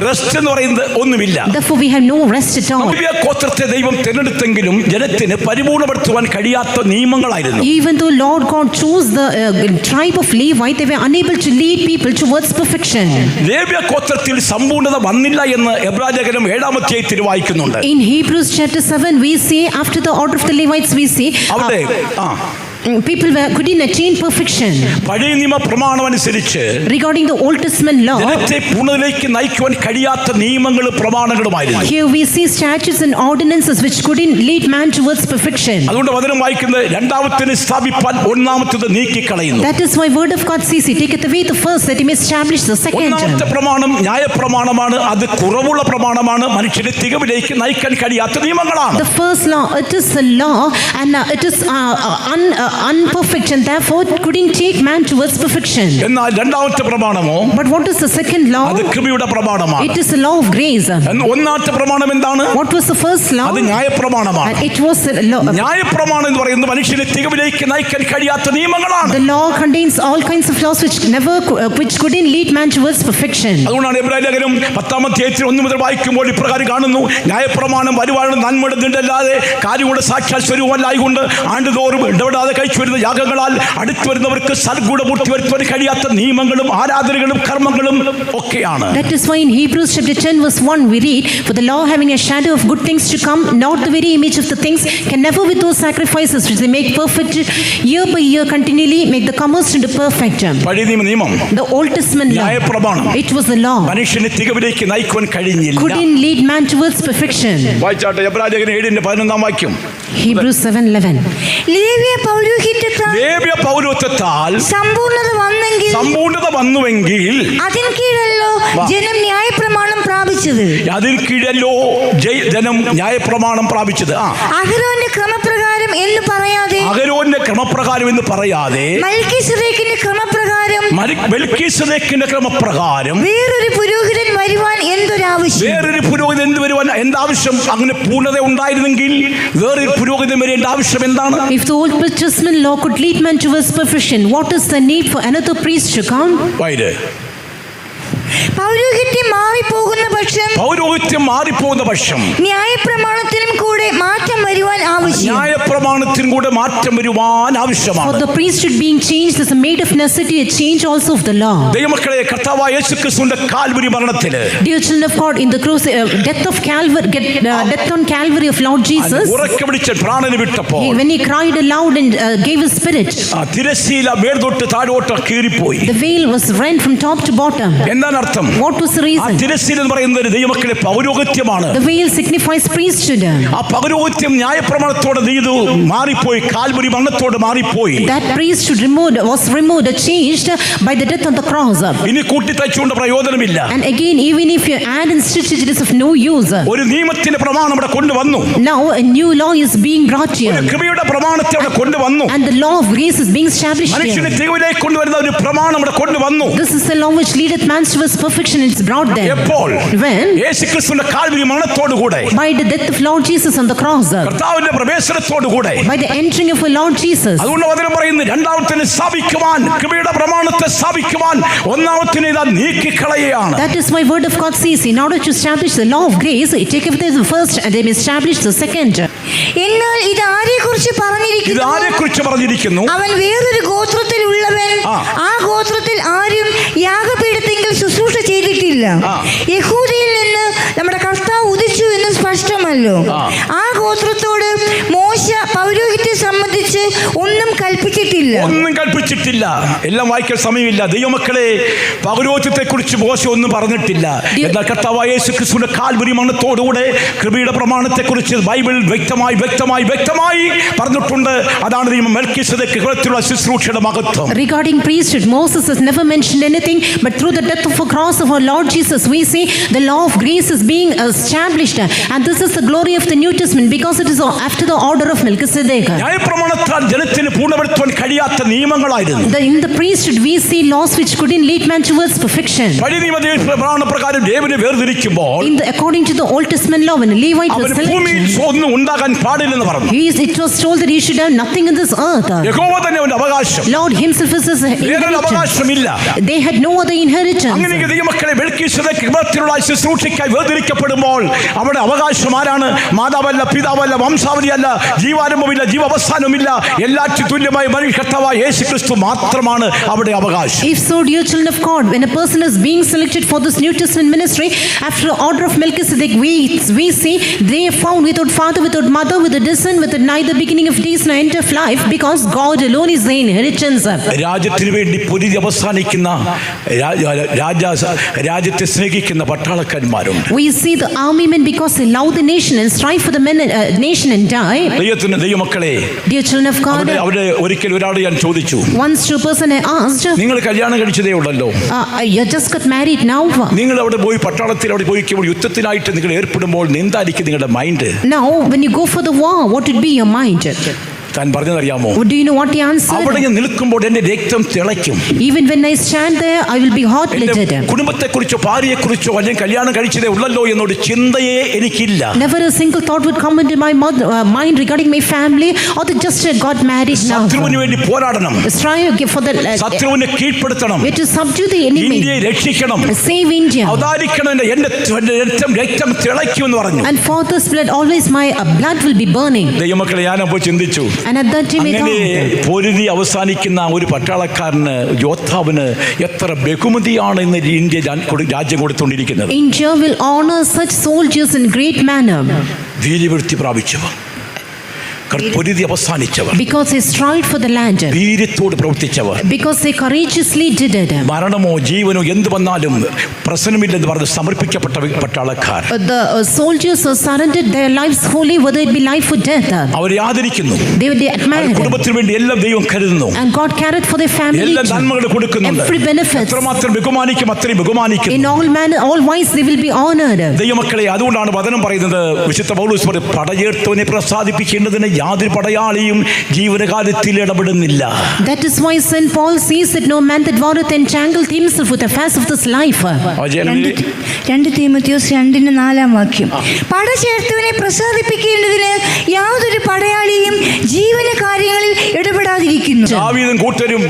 rest എന്ന് പറയുന്നത് ഒന്നുമില്ല. Therefore we have no rest at all. ഗോത്രത്തെ ദൈവം തിരഞ്ഞെടുത്തെങ്കിലും ജനത്തിന് പരിപൂർണപ്പെടുത്തുവാൻ കഴിയാത്ത നിയമങ്ങളായിരുന്നു. Even though Lord God chose the tribe of Levi, they were unable to lead people towards perfection. ലേവ്യ ഗോത്രത്തിൽ സമ്പൂർണ്ണത വന്നില്ല എന്ന് എബ്രായലേഖനം 7-ാം അധ്യായത്തിൽ വായിക്കുന്നുണ്ട്. In Hebrews chapter 7 we see after the order of the Levites we see അവിടെ people couldn't attain perfection. പഴയ നിയമ പ്രമാണമനുസരിച്ച് Regarding the Old Testament law, ജനത്തെ പൂർണ്ണതയിലേക്ക് നയിക്കുവാൻ കഴിയാത്ത നിയമങ്ങളും പ്രമാണങ്ങളുമായിരുന്നു. here we see statutes and ordinances which couldn't lead man towards perfection. അതുകൊണ്ട് വചനം വായിക്കുന്നത് രണ്ടാമത്തേത് സ്ഥാപിപ്പാൻ ഒന്നാമത്തേത് നീക്കിക്കളയുന്നു. That is why word of God says he taketh away the first that he may establish the second. ഒന്നാമത്തെ പ്രമാണം ന്യായപ്രമാണമാണ്. അത് കുറവുള്ള പ്രമാണമാണ്. മനുഷ്യനെ തികവിലേക്ക് നയിക്കാൻ കഴിയാത്ത നിയമങ്ങളാണ്. The first law, it is a law and it is unperfect and therefore it couldn't take man towards perfection. എന്നാൽ രണ്ടാമത്തെ പ്രമാണമോ? But what is the second law? അത് കൃപയുടെ പ്രമാണമാണ്. It is a law of grace. ഒന്നാമത്തെ പ്രമാണം എന്താണ്? What was the first law? അത് ന്യായപ്രമാണമാണ്. It was a law. ന്യായപ്രമാണം എന്ന് പറയുന്നത് മനുഷ്യനെ തികവിലേക്ക് നയിക്കാൻ കഴിയാത്ത നിയമങ്ങളാണ്. The law contains all kinds of laws which couldn't lead man towards perfection. അതുകൊണ്ടാണ് എബ്രായലേഖനം 10-ാം അധ്യായത്തിൽ 1 മുതൽ വായിക്കുമ്പോൾ ഇപ്രകാരം കാണുന്നു. ന്യായപ്രമാണം വരുവാനും നന്മയുടെ നിണ്ടല്ലാതെ കാര്യങ്ങളുടെ സാക്ഷാൽ സ്വരൂപമല്ലായിക്കൊണ്ട് ആണ്ടുതോറും ഇടപെടാതെ കഴിച്ചു വരുന്ന യാഗങ്ങളാൽ അടുത്തു വരുന്നവർക്ക് സൽഗുണപൂർത്തി വരുത്തുവാൻ കഴിയാത്ത നിയമങ്ങളും ആരാധനകളും കർമ്മങ്ങളും ഒക്കെയാണ്. That is why in Hebrews chapter 10 verse 1 we read, for the law having a shadow of good things to come, not the very image of the things, can never with those sacrifices which they make perfect year by year continually make the comers into perfect. പഴയ നിയമം, the Old Testament law, ന്യായപ്രമാണം, it was the law, മനുഷ്യനെ തികവിലേക്ക് നയിക്കുവാൻ കഴിഞ്ഞില്ല. couldn't lead man towards perfection. വായിച്ചാട്ടെ എബ്രായലേഖനം 7-ന്റെ 11-ാം വാക്യം. Hebrews 7:11. ലേവ്യ പൗരോഹിത്യത്താൽ സമ്പൂർണ്ണത വന്നുവെങ്കിൽ അതിൻ കീഴല്ലോ ജനം ന്യായപ്രമാണം പ്രാപിച്ചത്. അഹരോന്റെ ക്രമപ്രകാരം എന്ന് പറയാതെ മൽക്കീസേദെക്കിന്റെ ക്രമപ്രകാരം വേറൊരു പുരോഹിതൻ വരുവാൻ എന്താവശ്യം? അങ്ങനെ പൂർണ്ണത ഉണ്ടായിരുന്നെങ്കിൽ വേറൊരു പുരോഹിതൻ വരേണ്ട ആവശ്യം എന്താണ്? If the Old Testament law could lead man towards perfection, what is the need for another priest to come? പൗരോഹിത്യം മാറിപ്പോകുന്ന പക്ഷം ന്യായപ്രമാണത്തിനും കൂടെ മാറ്റം വരുവാൻ ആവശ്യമാണ്. For the priesthood being changed is a made of necessity, a change also of the law. ദൈവമക്കളെ, കർത്താവായ യേശുക്രിസ്തുവിന്റെ Calvary മരണത്തിൽ, dear children of God, in the cross, death on Calvary of Lord Jesus, ഉറക്കപിടിച്ച് പ്രാണനെ വിട്ടപ്പോൾ, when he cried aloud and gave his spirit, തിരശ്ശീല മേൽതൊട്ട് താഴോട്ട് കീറിപ്പോയി. The veil was rent from top to bottom. എന്താണ് അർത്ഥം? What was the reason? തിരശ്ശീല എന്ന് പറയുന്നത് ദൈവമക്കളെ പൗരോഹിത്യമാണ്. The veil signifies priesthood. ആ പൗരോഹിത്യം ന്യായപ്രമാണത്തോടെ നീതു മാറിപ്പോയി, കാൽവരി മരണത്തോടെ മാറിപ്പോയി. That priesthood was removed, changed by the death on the cross. ഇനി കൂട്ടിത്തച്ചുകൊണ്ട് പ്രയോജനമില്ല. And again, even if you add and stitch it, it is of no use. ഒരു നിയമത്തിന്റെ പ്രമാണം ഇവിടെ കൊണ്ടുവന്നു. Now a new law is being brought here. കൃപയുടെ പ്രമാണത്തെ ഇവിടെ കൊണ്ടുവന്നു. And the law of grace is being established here. മനുഷ്യനെ തികവിലേക്ക് കൊണ്ടുവരുന്ന ഒരു പ്രമാണം ഇവിടെ കൊണ്ടുവന്നു. This is the law which leadeth man to its perfection it's brought them. എപ്പോൾ? When? യേശുക്രിസ്തുവിന്റെ Calvary മരണത്തോടുകൂടെ, By the death of Lord Jesus on the cross. കർത്താവിന്റെ പ്രവേശനത്തോടുകൂടെ, By the entering of our Lord Jesus. അതുകൊണ്ട് വചനം പറയുന്നു, രണ്ടാമത്തേനെ സ്ഥാപിക്കുവാൻ, കൃപയുടെ പ്രമാണത്തെ സ്ഥാപിക്കുവാൻ ഒന്നാമത്തേനെ ഇതാ നീക്കിക്കളയുകയാണ്. That is why word of God says, in order to establish the law of grace, it taketh the first and they may establish the second. എന്നാൽ ഇത് ആരെക്കുറിച്ച് ഇത് ആരെക്കുറിച്ച് പറഞ്ഞിരിക്കുന്നു? അവൻ വേറൊരു ഗോത്രത്തിൽ ഉള്ളവൻ, ആ ഗോത്രത്തിൽ ആരും യാഗപീഠത്തെങ്കിൽ ശുശ്രൂഷ ചെയ്തിട്ടില്ല. യഹൂദയിൽ നിന്ന് നമ്മുടെ കർത്താവ് ഉദിച്ചു എന്ന് സ്പഷ്ടമല്ലോ. ആ ഗോത്രത്തോട് മോശ പൗരോഹിത്യം സംബന്ധിച്ച് ഒന്നും കൽപ്പിച്ചിട്ടില്ല. എല്ലാം വായിക്കാൻ സമയമില്ല. ദൈവമക്കളെ, പൗരോഹിത്യത്തെ കുറിച്ച് മോശ ഒന്നും പറഞ്ഞിട്ടില്ല. എന്നാൽ കർത്താവായ യേശുക്രിസ്തുവിന്റെ കാൽവരി മരണത്തോടുകൂടെ കൃപയുടെ പ്രമാണത്തെ കുറിച്ച് ബൈബിൾ വ്യക്തമായി പറഞ്ഞിട്ടുണ്ട്. അതാണ് മെൽക്കിസേദെക്ക് കുറിച്ചുള്ള ശുശ്രൂഷയുടെ മഹത്വം. Regarding priesthood, Moses has never mentioned anything, but through the death of the cross of our Lord Jesus, we see the law of grace is being established, and this is the glory of the New Testament because it is after the order of Melchizedek. ന്യായപ്രമാണത്താൽ ജനത്തിന് പൂർണ്ണപ്പെടുത്തുവാൻ കഴിയാത്ത നിയമങ്ങളായിരുന്നു. In the priesthood, we see laws which couldn't lead man towards perfection. പഴയ നിയമത്തിൽ പ്രമാണപ്രകാരം ലേവിനെ വേർതിരിക്കുമ്പോൾ, according to the Old Testament law, when a Levite was ഭൂമിയിൽ ഒന്നും ഉണ്ടാകാൻ പാടില്ലെന്ന് പറഞ്ഞു. it was told that he should have nothing in this earth. യഹോവ തന്നെ അവന്റെ അവകാശം. Lord himself is his അവകാശമില്ല. They had no other inheritance. അങ്ങനെ ദൈവമക്കളെ മെൽക്കിസേദെക്ക് കൃപത്തിലുള്ള ശുശ്രൂഷയ്ക്കായി വേർതിരിക്കപ്പെടുമ്പോൾ അവിടെ അവകാശം ആരാണ്? മാതാവല്ല, പിതാവല്ല, വംശാവലിയല്ല, ജീവാരംഭമില്ല, ജീവാവസാനമില്ല, എല്ലാറ്റിനും തുല്യമായ കർത്താവായ യേശുക്രിസ്തു മാത്രമാണ് അവിടെ അവകാശം. If so, dear children of God, when a person is being selected for this New Testament ministry after the order of Melchizedek, we see they are found without father, without mother, without descent, with neither beginning of days nor end of life, because God alone is the inheritance. രാജ്യത്തിന് വേണ്ടി പൊരുതി അവസാനിക്കുന്ന രാജ്യത്തെ സ്നേഹിക്കുന്ന പട്ടാളക്കാന്മാരുണ്ട്. We see the army men because they love the nation and strive for the nation and die. ദൈവമക്കളെ, dear children of God, അവിടെ ഒരിക്കൽ ഒരാളോട് ഞാൻ ചോദിച്ചു, once to a person I asked, നിങ്ങൾ കല്യാണം കഴിച്ചതേ ഉള്ളല്ലോ, you just got married now. നിങ്ങൾ അവിടെ പോയി പട്ടാളത്തിൽ അവിടെ പോയിക്കുമ്പോൾ യുദ്ധത്തിനായിട്ട് നിങ്ങൾ ഏർപ്പെടുമ്പോൾ എന്തായിരിക്കും നിങ്ങളുടെ mind? Now when you go for the war, what would be your mind? താൻ പറഞ്ഞതറിയാമോ? Do you know what he answered? അവിടെ നിൽക്കുമ്പോൾ എന്റെ രക്തം തിളയ്ക്കും. Even when I stand there, I will be hot-blooded. കുടുംബത്തെക്കുറിച്ചോ ഭാര്യയെക്കുറിച്ചോ അല്ലെങ്കിൽ കല്യാണം കഴിച്ചതേ ഉള്ളല്ലോ എന്നൊരു ചിന്തയെ എനിക്കില്ല. Never a single thought would come into my mind regarding my family or the just got married now. ശത്രുവിന് വേണ്ടി പോരാടണം. Strive for the ശത്രുവിനെ കീഴ്പ്പെടുത്തണം. to subdue the enemy. ഇന്ത്യയെ രക്ഷിക്കണം. Save India. അവതാരിക്കണം. എന്റെ രക്തം തിളയ്ക്കുമെന്ന് പറഞ്ഞു. And for this blood always my blood will be burning. ദൈവമക്കളെ, ഞാനപ്പോൾ ചിന്തിച്ചു, And at that time പൊരുതി അവസാനിക്കുന്ന ഒരു പട്ടാളക്കാരന്, യോദ്ധാവിന് എത്ര ബഹുമതിയാണ് ഇന്ന് ഇന്ത്യ രാജ്യം കൊടുത്തുകൊണ്ടിരിക്കുന്നത്. India will honor such soldiers in great manner. വീര്യവൃത്തി പ്രാപിച്ചവർ, പൊരുതി അവസാനിച്ചവർ, because they strived for the land, വീര്യത്തോട് പ്രവർത്തിച്ചവർ, because they courageously did it. മരണമോ ജീവനോ എന്ത് വന്നാലും പ്രശ്നമില്ലെന്ന് പറഞ്ഞ് സമർപ്പിക്കപ്പെട്ട പട്ടാളക്കാർ. The soldiers surrendered their lives wholly, whether it be life or death. അവരെ ആദരിക്കുന്നു. They admired. കുടുംബത്തിന് വേണ്ടി എല്ലാം ദൈവം കരുതുന്നു. And God cared for their family. എല്ലാ നന്മകൾ കൊടുക്കുന്നുണ്ട്. Every benefit. എത്രമാത്രം ബഹുമാനിക്കും അത്രയും ബഹുമാനിക്കും. In all manner, all wise they will be honored. ദൈവമക്കളെ, അതുകൊണ്ടാണ് വചനം പറയുന്നത്, വിശുദ്ധ പൗലോസ് പറയും, പടയേർത്തവനെ പ്രസാദിപ്പിക്കേണ്ടതിന് യാതൊരു പടയാളിയും ജീവനകാലത്തിൽ ഇടപെടുന്നില്ല. That is why Saint Paul says that no man that warreth entangled himself with the affairs of this life. 2 തീമോഥെയോസ് 2:4 പടചേർത്തവനെ പ്രസാദിപ്പിക്കേണ്ടതിന് യാതൊരു പടയാളിയും ജീവന കാര്യങ്ങളിൽ ഇടപെടാതിരിക്കുന്നു. ദാവീദും കൂട്ടരും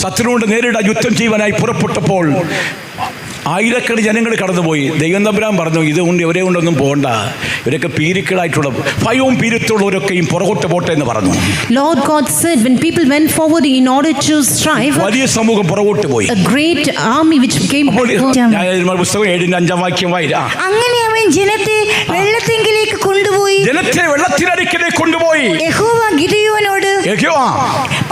ശത്രുവിനോട് നേരിടാൻ യുദ്ധം ചെയ്യുവാനായി പുറപ്പെട്ടപ്പോൾ ആയിരക്കണക്കിന് ജനങ്ങൾ കടന്നുപോയി. ദൈവം തമ്പുരാൻ പറഞ്ഞു, ഇതുകൊണ്ട് ഇവരെ കൊണ്ടൊന്നും പോകണ്ട, ഇവരൊക്കെ പീരുക്കളായിട്ടുള്ള ഭയവും പീരുത്തുള്ളവരൊക്കെയും പുറകോട്ട് പോട്ടെ എന്ന് പറഞ്ഞു. Lord God said when people went forward in order to strive, വലിയ സമൂഹം പുറകോട്ട് പോയി. A great army which came. പുസ്തകം 7:5 അങ്ങനെ അവൻ ജനത്തെ വെള്ളത്തിങ്കിലേക്ക് കൊണ്ടുപോയി. ജനത്തെ വെള്ളത്തിനരികിലേക്ക് കൊണ്ടുപോയി. യഹോവ ഗിദെയോനോട്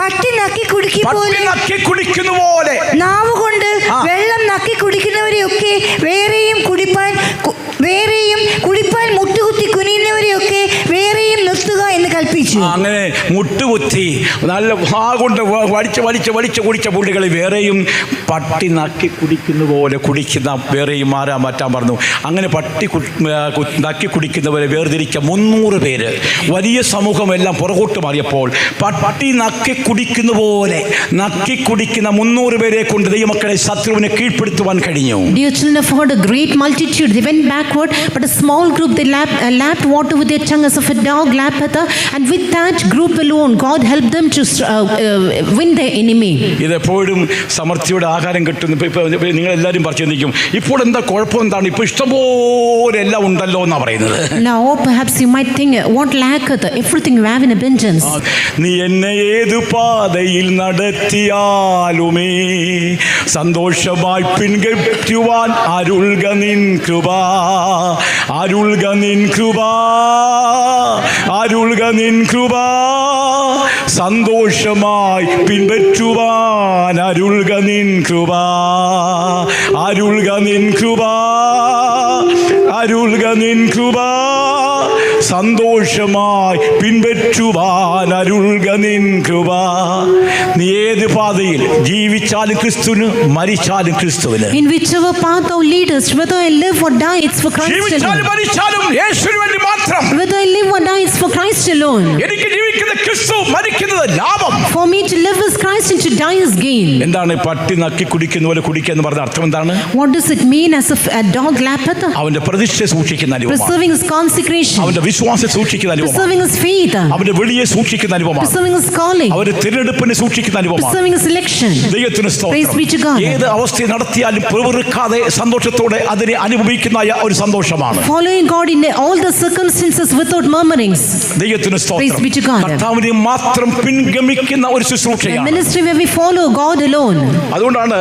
പട്ടി നക്കി കുടിക്കുന്ന പോലെ നാവ് കൊണ്ട് വെള്ളം നക്കി കുടിക്കുന്നവരെയൊക്കെ വേറെയും കുടിപ്പാൻ മുട്ടുകുത്തി കുനിയുന്നവരെയൊക്കെ വേറെയും നിർത്തുക എന്ന് കൽപ്പിച്ചു. individual. അങ്ങനെ മുട്ടുകുത്തി നല്ല കൊണ്ട് വലിച്ച് കുടിച്ച പുള്ളികൾ വേറെയും പട്ടി നക്കി കുടിക്കുന്ന പോലെ കുടിക്കുന്ന വേറെയും മാറ്റാൻ പറഞ്ഞു. അങ്ങനെ പട്ടി നക്കി കുടിക്കുന്നവരെ വേർതിരിച്ച 300 പേര്, വലിയ സമൂഹമെല്ലാം പുറകോട്ട് മാറിയപ്പോൾ പട്ടി നക്കി കുടിക്കുന്ന പോലെ നക്കി കുടിക്കുന്ന 300 പേരെ കൊണ്ട് ദൈവമക്കളെ ശത്രുവിനെ കീഴ്പ്പെടുത്തുവാൻ കഴിഞ്ഞു. Dear children of God, a great multitude, they went backward, but a small group, they lapped water with their tongue as of a dog lappeth, and with that group alone, God helped them to win their enemy. ഇതെപ്പോഴും സമൃദ്ധിയുടെ ആഹാരം കിട്ടുന്നു. ഇപ്പോൾ നിങ്ങളെല്ലാവരും പറഞ്ഞു ചിന്തിക്കും, ഇപ്പോൾ എന്താ കുഴപ്പം, എന്താണ് ഇപ്പോൾ ഇഷ്ടംപോലെ എല്ലാം ഉണ്ടല്ലോ എന്നാണ് പറയുന്നത്. Now perhaps you might think, what lacketh? Everything you have in abundance. നീ എന്നെ ഏതു പാതയിൽ നടത്തിയാലുമേ സന്തോഷമായി പിൻകറ്റുവാൻ അരുൾക നിൻ കൃപ, അരുൾക നിൻ കൃപ, അരുൾക നിൻ കൃപ, സന്തോഷമായി പിൻപറ്റുവാൻ അരുൾക നിൻ കൃപ, അരുൾക നിൻ കൃപ, അരുൾക നിൻ കൃപ, സന്തോഷമായി പിൻപറ്റുവാൻ അരുൾക നിൻ കൃപ. നീ ഏത് പാതയിൽ ജീവിച്ചാലും ക്രിസ്തുവിന്, മരിച്ചാലും ക്രിസ്തുവിന്. In whichever path thou leadest, whether I live or die, it's for Christ ജീവിച്ചാലും alone. മരിച്ചാലും യേശുവിന് വേണ്ടി മാത്രം. Whether I live or die, it's for Christ alone. എനിക്ക് ജീവിക്കുന്ന ക്രിസ്തു, മരിക്കുന്നത് ലാഭം. For me to live is Christ and to die is gain. എന്താണ് പട്ടി നക്കി കുടിക്കുന്ന പോലെ കുടിക്കുക എന്ന് പറഞ്ഞ അർത്ഥം എന്താണ്? What does it mean as if a dog lappeth? അവന്റെ പ്രതിഷ്ഠ സൂക്ഷിക്കുന്ന അനുഭവമാണ്. Preserving his consecration, അവന്റെ വിശ്വാസം സൂക്ഷിക്കുന്ന അനുഭവമാണ്. preserving his faith, അവന്റെ വിളിയെ സൂക്ഷിക്കുന്ന അനുഭവമാണ്. preserving his calling, അവന്റെ തിരഞ്ഞെടുപ്പിനെ സൂക്ഷിക്കുന്ന അനുഭവമാണ്. preserving his election. ദൈവത്തിന് Praise be to സ്തോത്രം. God. ഏത് അവസ്ഥയെ നടത്തിയാലും പ്രവൃക്കാതെ സന്തോഷത്തോടെ അതിനെ അനുഭവിക്കുന്ന ഒരു സന്തോഷമാണ്. Following God in all the circumstances without murmurings. ദൈവത്തിന് Praise be to God. കർത്താവിനെ മാത്രം പിൻഗമിക്കുന്ന ഒരു A ശുശ്രൂഷയാണ്. ministry where we follow God alone. അതുകൊണ്ടാണ്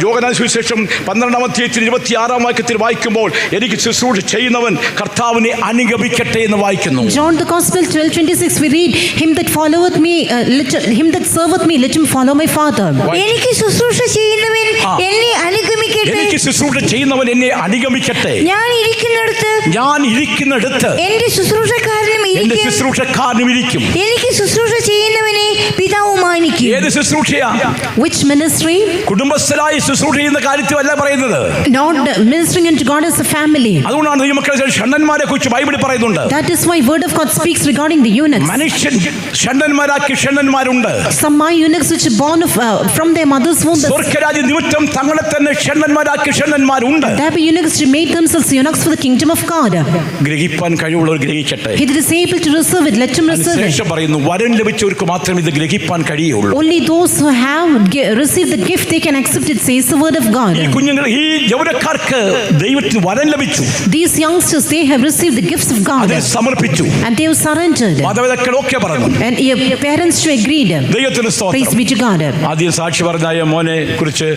യോഹന്നാൻ സുവിശേഷം 12-ാം അധ്യായത്തിൽ 26-ാം വാക്യത്തിൽ വായിക്കുമ്പോൾ എനിക്ക് ശുശ്രൂഷ ചെയ്യുന്നവൻ കർത്താവിനെ അനുഗമിക്കട്ടെ എന്ന് വായിക്കുന്നു. John the Gospel 12:26 we read, him that followeth me, him that serveth me, let him follow my Father. എനിക്ക് ശുശ്രൂഷ ചെയ്യുന്നവൻ എന്നെ അനുഗമിക്കട്ടെ. എനിക്ക് ശുശ്രൂഷ ചെയ്യുന്നവൻ എന്നെ അനുഗമിക്കട്ടെ. ഞാൻ ഇരിക്കുന്നിടത്ത് എന്റെ ശുശ്രൂഷക്കാരനും എന്റെ ഇരിക്കും. ശുശ്രൂഷക്കാരനും ഇരിക്കും. എനിക്ക് ശുശ്രൂഷ ചെയ്യുന്നവനെ പിതാവ് മാനിക്കും. ഏത് ശുശ്രൂഷയാ? Which ministry? കുടുംബസ്ഥരായി ശുശ്രൂഷ ചെയ്യുന്ന കാര്യത്തിലല്ല പറയുന്നത്. Not ministering unto God as a family. അതുകൊണ്ടാണ് ദൈവമക്കളെ ഷണ്ഡന്മാരെ കുറിച്ച് ബൈബിളിൽ പറയുന്നുണ്ട്. That is why word of God speaks regarding the eunuchs. മനുഷ്യൻ ഷണ്ഡന്മാരാക്കി ഷണ്ഡന്മാരുണ്ട്. Some are eunuchs which are born from their mother's womb. സ്വർഗ്ഗരാജ്യ നിമിത്തം തങ്ങളെ തന്നെ ഷണ്ഡന്മാരാക്കി ഷണ്ഡന്മാരുണ്ട്. There be eunuchs to make themselves eunuchs for the kingdom of God. ഗ്രഹിപ്പാൻ കഴിവുള്ളവർ ഗ്രഹിക്കട്ടെ. He that is able to receive it, let him receive it. ശേഷം പറയുന്നു, വരൻ ലഭിച്ചവർക്ക് മാത്രമേ ഇത് ഗ്രഹിപ്പാൻ കഴിയുള്ളൂ. Only those who have received the gift, they can accept it, says the word of God. ഈ കുഞ്ഞുങ്ങൾ, ഈ യൗവനക്കാർക്ക് ദൈവത്തിന് വരൻ ലഭിച്ചു. These youngsters, they have received the gifts of God അതിനെ സമർപ്പിച്ചു. and they have surrendered. മാതാപിതാക്കളൊക്കെ പറഞ്ഞു. And your parents to agreed. ദൈവത്തിന് Praise സ്തോത്രം. be to God. ആദ്യം സാക്ഷി പറഞ്ഞായ മോനെ കുറിച്ച്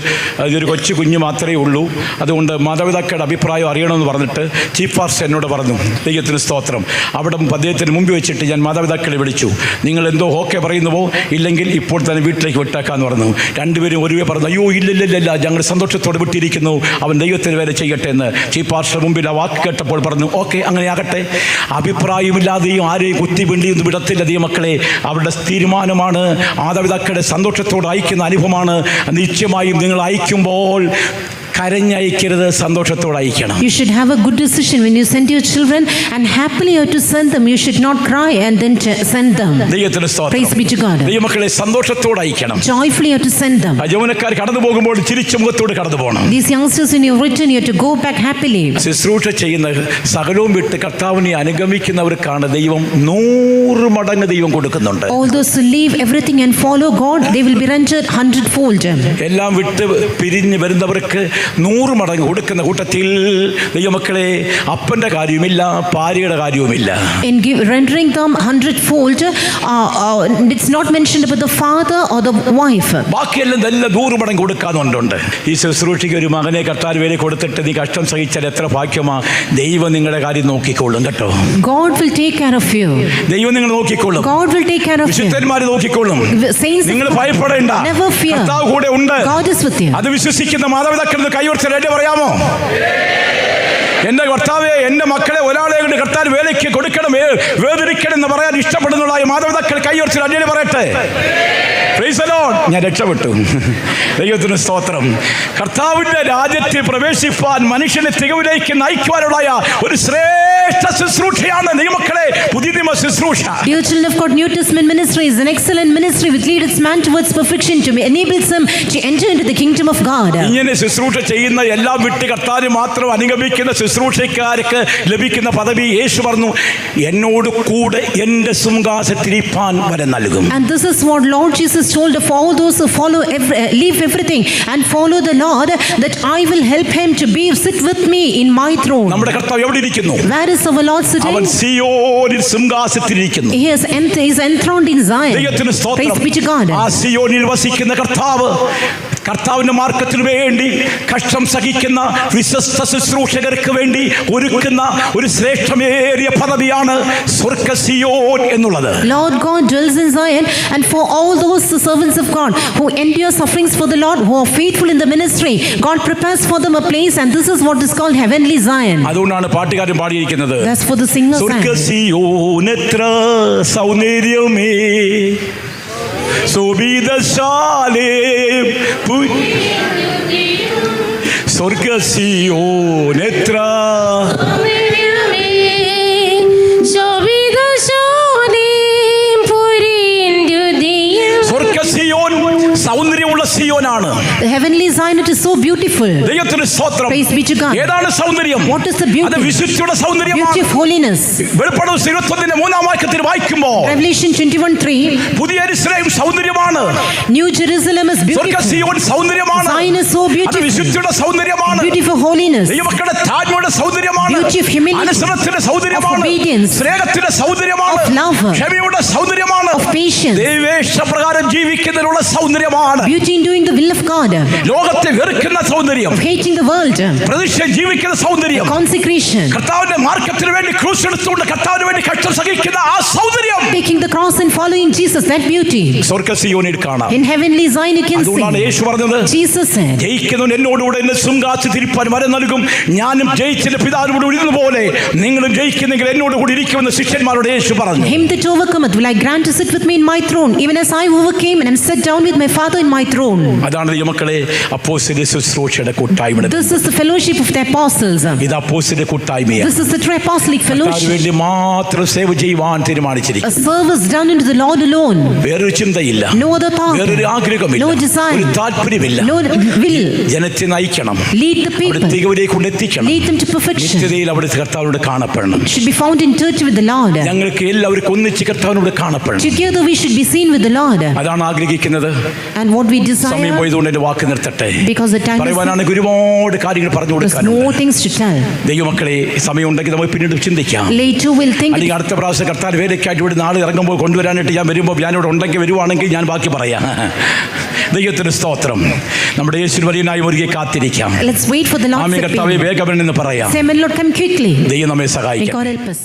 ഇതൊരു കൊച്ചു കുഞ്ഞു മാത്രമേ ഉള്ളൂ, അതുകൊണ്ട് മാതാപിതാക്കളുടെ അഭിപ്രായം അറിയണമെന്ന് പറഞ്ഞിട്ട് ചീഫ് പാസ്റ്റർ എന്നോട് പറഞ്ഞു. ദൈവത്തിന് സ്തോത്രം. അവിടെ അദ്ദേഹത്തിന് മുമ്പ് വെച്ചിട്ട് ഞാൻ മാതാപിതാക്കളെ വിളിച്ചു. നിങ്ങൾ എന്തോ ഓക്കെ പറയുന്നുവോ, ഇല്ലെങ്കിൽ ഇപ്പോൾ തന്നെ വീട്ടിലേക്ക് വിട്ടേക്കാന്ന് പറഞ്ഞു. രണ്ടുപേരും ഒരുവേ പറഞ്ഞു, അയ്യോ ഇല്ലില്ല, ഞങ്ങൾ സന്തോഷത്തോടെ വിട്ടിരിക്കുന്നു, അവൻ ദൈവത്തിന് വേറെ ചെയ്യട്ടെ എന്ന്. ചീഫ് പാസ്റ്റർ മുമ്പിൽ ആ വാക്ക് കേട്ടപ്പോൾ പറഞ്ഞു, ഓക്കെ അങ്ങനെ ആകട്ടെ. അഭിപ്രായമില്ലാതെയും ആരെയും കുത്തിപിണ്ടിയൊന്നും വിടത്തില്ല ദൈവമക്കളെ. അവരുടെ തീരുമാനമാണ്. മാതാപിതാക്കളുടെ സന്തോഷത്തോടെ അയക്കുന്ന അനുഭവമാണ്. നിശ്ചയമായും നിങ്ങൾ അയക്കുമ്പോൾ കരഞ്ഞയക്കരുത്, സന്തോഷത്തോടെ അയക്കണം. You should have a good decision when you send your children, and happily you have to send them. You should not cry and then send them. ദൈവത്തിന് സ്തോത്രം. Praise be to God. ദൈവമക്കളെ സന്തോഷത്തോടെ അയക്കണം. Joyfully you have to send them. യൗവനക്കാർ കടന്നു പോകുമ്പോൾ ചിരിച്ച മുഖത്തോടെ കടന്നു പോകണം. These youngsters, when you return, you have to go back happily. ശുശ്രൂഷ ചെയ്യുന്ന സകലവും വിട്ട് കർത്താവിനെ അനുഗമിക്കുന്നവർക്കാണ് ദൈവം 100 മടങ്ങ് ദൈവം കൊടുക്കുന്നുണ്ട്. All those who leave everything and follow God, they will be rendered 100-fold. എല്ലാം വിട്ട് പിരിഞ്ഞ് വരുന്നവർക്ക് 100 മടങ്ങ് കൊടുക്കുന്ന കൂട്ടത്തിൽ ദൈവമക്കളെ അപ്പന്റെ കാര്യവുമില്ല, ഭാര്യയുടെ കാര്യവുമില്ല. In rendering them 100-fold, it's not mentioned about the father or the wife. ബാക്കിയെല്ലാം നല്ല 100 മടങ്ങ് കൊടുക്കാന്നുണ്ട്. ഈ ശുശ്രൂഷയ്ക്ക് ഒരു മകനെ കർത്താവ് വേണ്ടി കൊടുത്തിട്ട് നീ കഷ്ടം സഹിച്ചാൽ എത്ര ഭാഗ്യമാ. ദൈവം നിങ്ങളുടെ കാര്യം നോക്കിക്കോളും കേട്ടോ. God will take care of you. ദൈവം നിങ്ങൾ നോക്കിക്കോളും. God will take care of you. വിശുദ്ധന്മാര് നോക്കിക്കോളും. Saints, നിങ്ങൾ ഭയപ്പെടേണ്ട. never fear. കർത്താവ് കൂടെ ഉണ്ട്. God is with you. അത് വിശ്വസിക്കുന്ന മാതാപിതാക്കൾ കൈവർത്തല്ലേ പറയാമോ? എൻ്റെ കർത്താവേ, എൻ്റെ മക്കളെ ഒരാളെ കൊണ്ട് കർത്താവ് വേലയ്ക്ക് കൊടുക്കണം, വേദനിക്കണം എന്ന് പറയാൻ ഇഷ്ടപ്പെടുന്നതായ മാതാപിതാക്കൾ കൈയുയർത്തി അല്ലേലൂയ പറയട്ടെ. Praise the Lord. ഞാൻ രക്ഷപ്പെട്ടു. ദൈവത്തിന് സ്തോത്രം. കർത്താവിന്റെ രാജ്യത്തിൽ പ്രവേശിപ്പാൻ മനുഷ്യനെ തികവിലേക്ക് നയിക്കുവാനുള്ള ഒരു ശ്രേഷ്ഠ ശുശ്രൂഷയാണ് ദൈവമക്കളെ പുതിയ നിയമ ശുശ്രൂഷ. Dear children of God, New Testament ministry is an excellent ministry which leads man towards perfection, to enables him to enter into the kingdom of God. ഇങ്ങനെ ശുശ്രൂഷ ചെയ്യുന്ന എല്ലാം വിട്ട് കർത്താവിനെ മാത്രം അനുഗമിക്കുന്ന ശുശ്രൂഷക്കാർക്ക് ലഭിക്കുന്ന പദവി യേശു പറഞ്ഞു, എന്നോട് കൂടെ എന്റെ സിംഹാസനത്തിരിപ്പാൻ വരം നൽകും. And this is what Lord Jesus told of all those who leave everything and follow the Lord, that I will help him to sit with me in my throne. നമ്മുടെ കർത്താവ് എവിടെ ഇരിക്കുന്നു? Where is our Lord sitting? അവൻ സിയോനിൽ സിംഹാസനത്തിലിരിക്കുന്നു. He is enthroned in Zion. ദൈവത്തിന് സ്തോത്രം. Praise be to God. ആ സിയോനിൽ വസിക്കുന്ന കർത്താവിന്റെ മാർഗത്തിന് വേണ്ടി കഷ്ടം സഹിക്കുന്ന വിശ്വസ്ത ശുശ്രൂഷകർക്ക് വേണ്ടി ഒരുക്കുന്ന ഒരു ശ്രേഷ്ഠമേറിയ പദവിയാണ് സ്വർഗ്ഗ സിയോൻ എന്നുള്ളത്. Lord God dwells in Zion, and for all those servants of God who endure sufferings for the Lord, who are faithful in the ministry, God prepares for them a place, and this is what is called heavenly Zion. അതുകൊണ്ടാണ് പാട്ടുകാരൻ പാടിയിരിക്കുന്നത്, that's for the singers. സ്വർഗ്ഗ Zion എത്ര സൗന്ദര്യമേ ശോഭിതശാലേം സ്വർഗ്ഗ സിയോൻ എത്ര സ്വർഗ്ഗ സിയോൻ സൗന്ദര്യമുള്ള സിയോനാണ്. The heavenly Zion, it is so beautiful. ദൈവത്തിന് സ്തോത്രം. Praise be to God. ഏതാണ് സൗന്ദര്യം? What is the beauty? അത് വിശുദ്ധിയുടെ സൗന്ദര്യമാണ്. Beauty of holiness. വെളിപ്പാട് 21 വാക്യത്തിൽ വായിക്കുമ്പോൾ Revelation 21:3, പുതിയ യെരൂശലേം സൗന്ദര്യമാണ്. New Jerusalem is സ്വർഗ്ഗ beautiful. Zion സൗന്ദര്യമാണ്. Zion is so അത് beautiful. വിശുദ്ധിയുടെ സൗന്ദര്യമാണ്. Beauty for holiness. ദൈവമക്കളുടെ താഴ്മയുടെ സൗന്ദര്യമാണ്. Beauty of humility. അനുസരണത്തിന്റെ സൗന്ദര്യമാണ്. Of obedience. സ്നേഹത്തിന്റെ സൗന്ദര്യമാണ്. Of love. ക്ഷമയുടെ സൗന്ദര്യമാണ്. Of patience. ദൈവേഷ്ടപ്രകാരം ജീവിക്കുന്നതിനുള്ള സൗന്ദര്യമാണ്. Beauty in doing the will of God. ലോകത്തെ വെറുക്കുന്ന സൗന്ദര്യം. Of hating the world. പ്രതിഷ്ഠ ജീവിക്കുന്ന സൗന്ദര്യം. Consecration. കർത്താവിന്റെ മാർഗത്തിന് വേണ്ടി ക്രൂശ് എടുത്തുകൊണ്ട് കർത്താവിന് വേണ്ടി കഷ്ടം സഹിക്കുന്ന ആ സൗന്ദര്യം. Taking the cross and following Jesus, that beauty. സ്വർഗ്ഗ സിയോനിൽ കാണാം. In heavenly Zion you can അതുകൊണ്ടാണ് see. യേശു പറഞ്ഞത്, Jesus said, ജയിക്കുന്നവൻ എന്നോടുകൂടെ എന്നെ സിംഹാസനത്തിരിപ്പാൻ വരം നൽകും, ഞാനും ജയിച്ചെന്റെ പിതാവിനോട് ഇരുന്നതുപോലെ നിങ്ങളും ജയിക്കുന്നെങ്കിൽ എന്നോട് കൂടി ഇരിക്കുമെന്ന് ശിഷ്യന്മാരോട് യേശു പറഞ്ഞു. him that overcometh will I grant to sit with me in my throne, even as I overcame and am set down with my Father in my throne. അതാണ് ദൈവമക്കളെ അപ്പോസ്തല ശുശ്രൂഷയുടെ കൂട്ടായ്മ. This is the fellowship of the apostles. ഇത് അപ്പോസ്തല കൂട്ടായ്മയാണ്. This is the true apostolic fellowship. വേണ്ടി മാത്രം സേവ ചെയ്യുവാൻ തീരുമാനിച്ചിരിക്കുന്നു. A service done unto the Lord alone. വേറൊരു ചിന്തയില്ല, No other thought. വേറൊരു ആഗ്രഹമില്ല, No desire. ഒരു താല്പര്യമില്ല. No will. ജനത്തെ നയിക്കണം, Lead the അവിടെ people. തികവിലേക്ക് കൊണ്ടെത്തിക്കണം, Lead them to perfection. നിത്യതയിൽ അവിടെ കർത്താവിനോട് കാണപ്പെടണം. Should be found in church with the Lord. ഞങ്ങൾക്ക് എല്ലാവർക്കും ഒന്നിച്ച് കർത്താവിനോട് കാണപ്പെടണം. Together we should be seen with the Lord. അതാണ് ആഗ്രഹിക്കുന്നത്. And what we സമയം desire, പോയതുകൊണ്ട് എന്റെ വാക്ക് നിർത്തട്ടെ. because the time is, പറയുവാനാണെങ്കിൽ ഒരുപാട് കാര്യങ്ങൾ പറഞ്ഞു there's കൊടുക്കാനുണ്ട്. more things to tell. ദൈവമക്കളെ സമയമുണ്ടെങ്കിൽ നമുക്ക് പിന്നീട് ചിന്തിക്കാം. Later we'll think. അല്ലെങ്കിൽ അടുത്ത പ്രാവശ്യം കർത്താവ് വേലയ്ക്കായിട്ട് ഇവിടെ നാളെ ഇറങ്ങുമ്പോൾ കൊണ്ടുവരാനായിട്ട് ഞാൻ വരുമ്പോൾ ഞാനിവിടെ ഉണ്ടെങ്കിൽ വരുവാണെങ്കിൽ ഞാൻ ബാക്കി പറയാം. ദൈവത്തിന് സ്തോത്രം. നമ്മുടെ യേശു വരിനായി ഒരുങ്ങി കാത്തിരിക്കാം. Let's wait for the Lord's ആമേൻ. കർത്താവേ appearing. വേഗമെന്ന് പറയാം. Say, "Amen, Lord, come quickly." ദൈവം നമ്മെ May സഹായിക്കാം. God help us.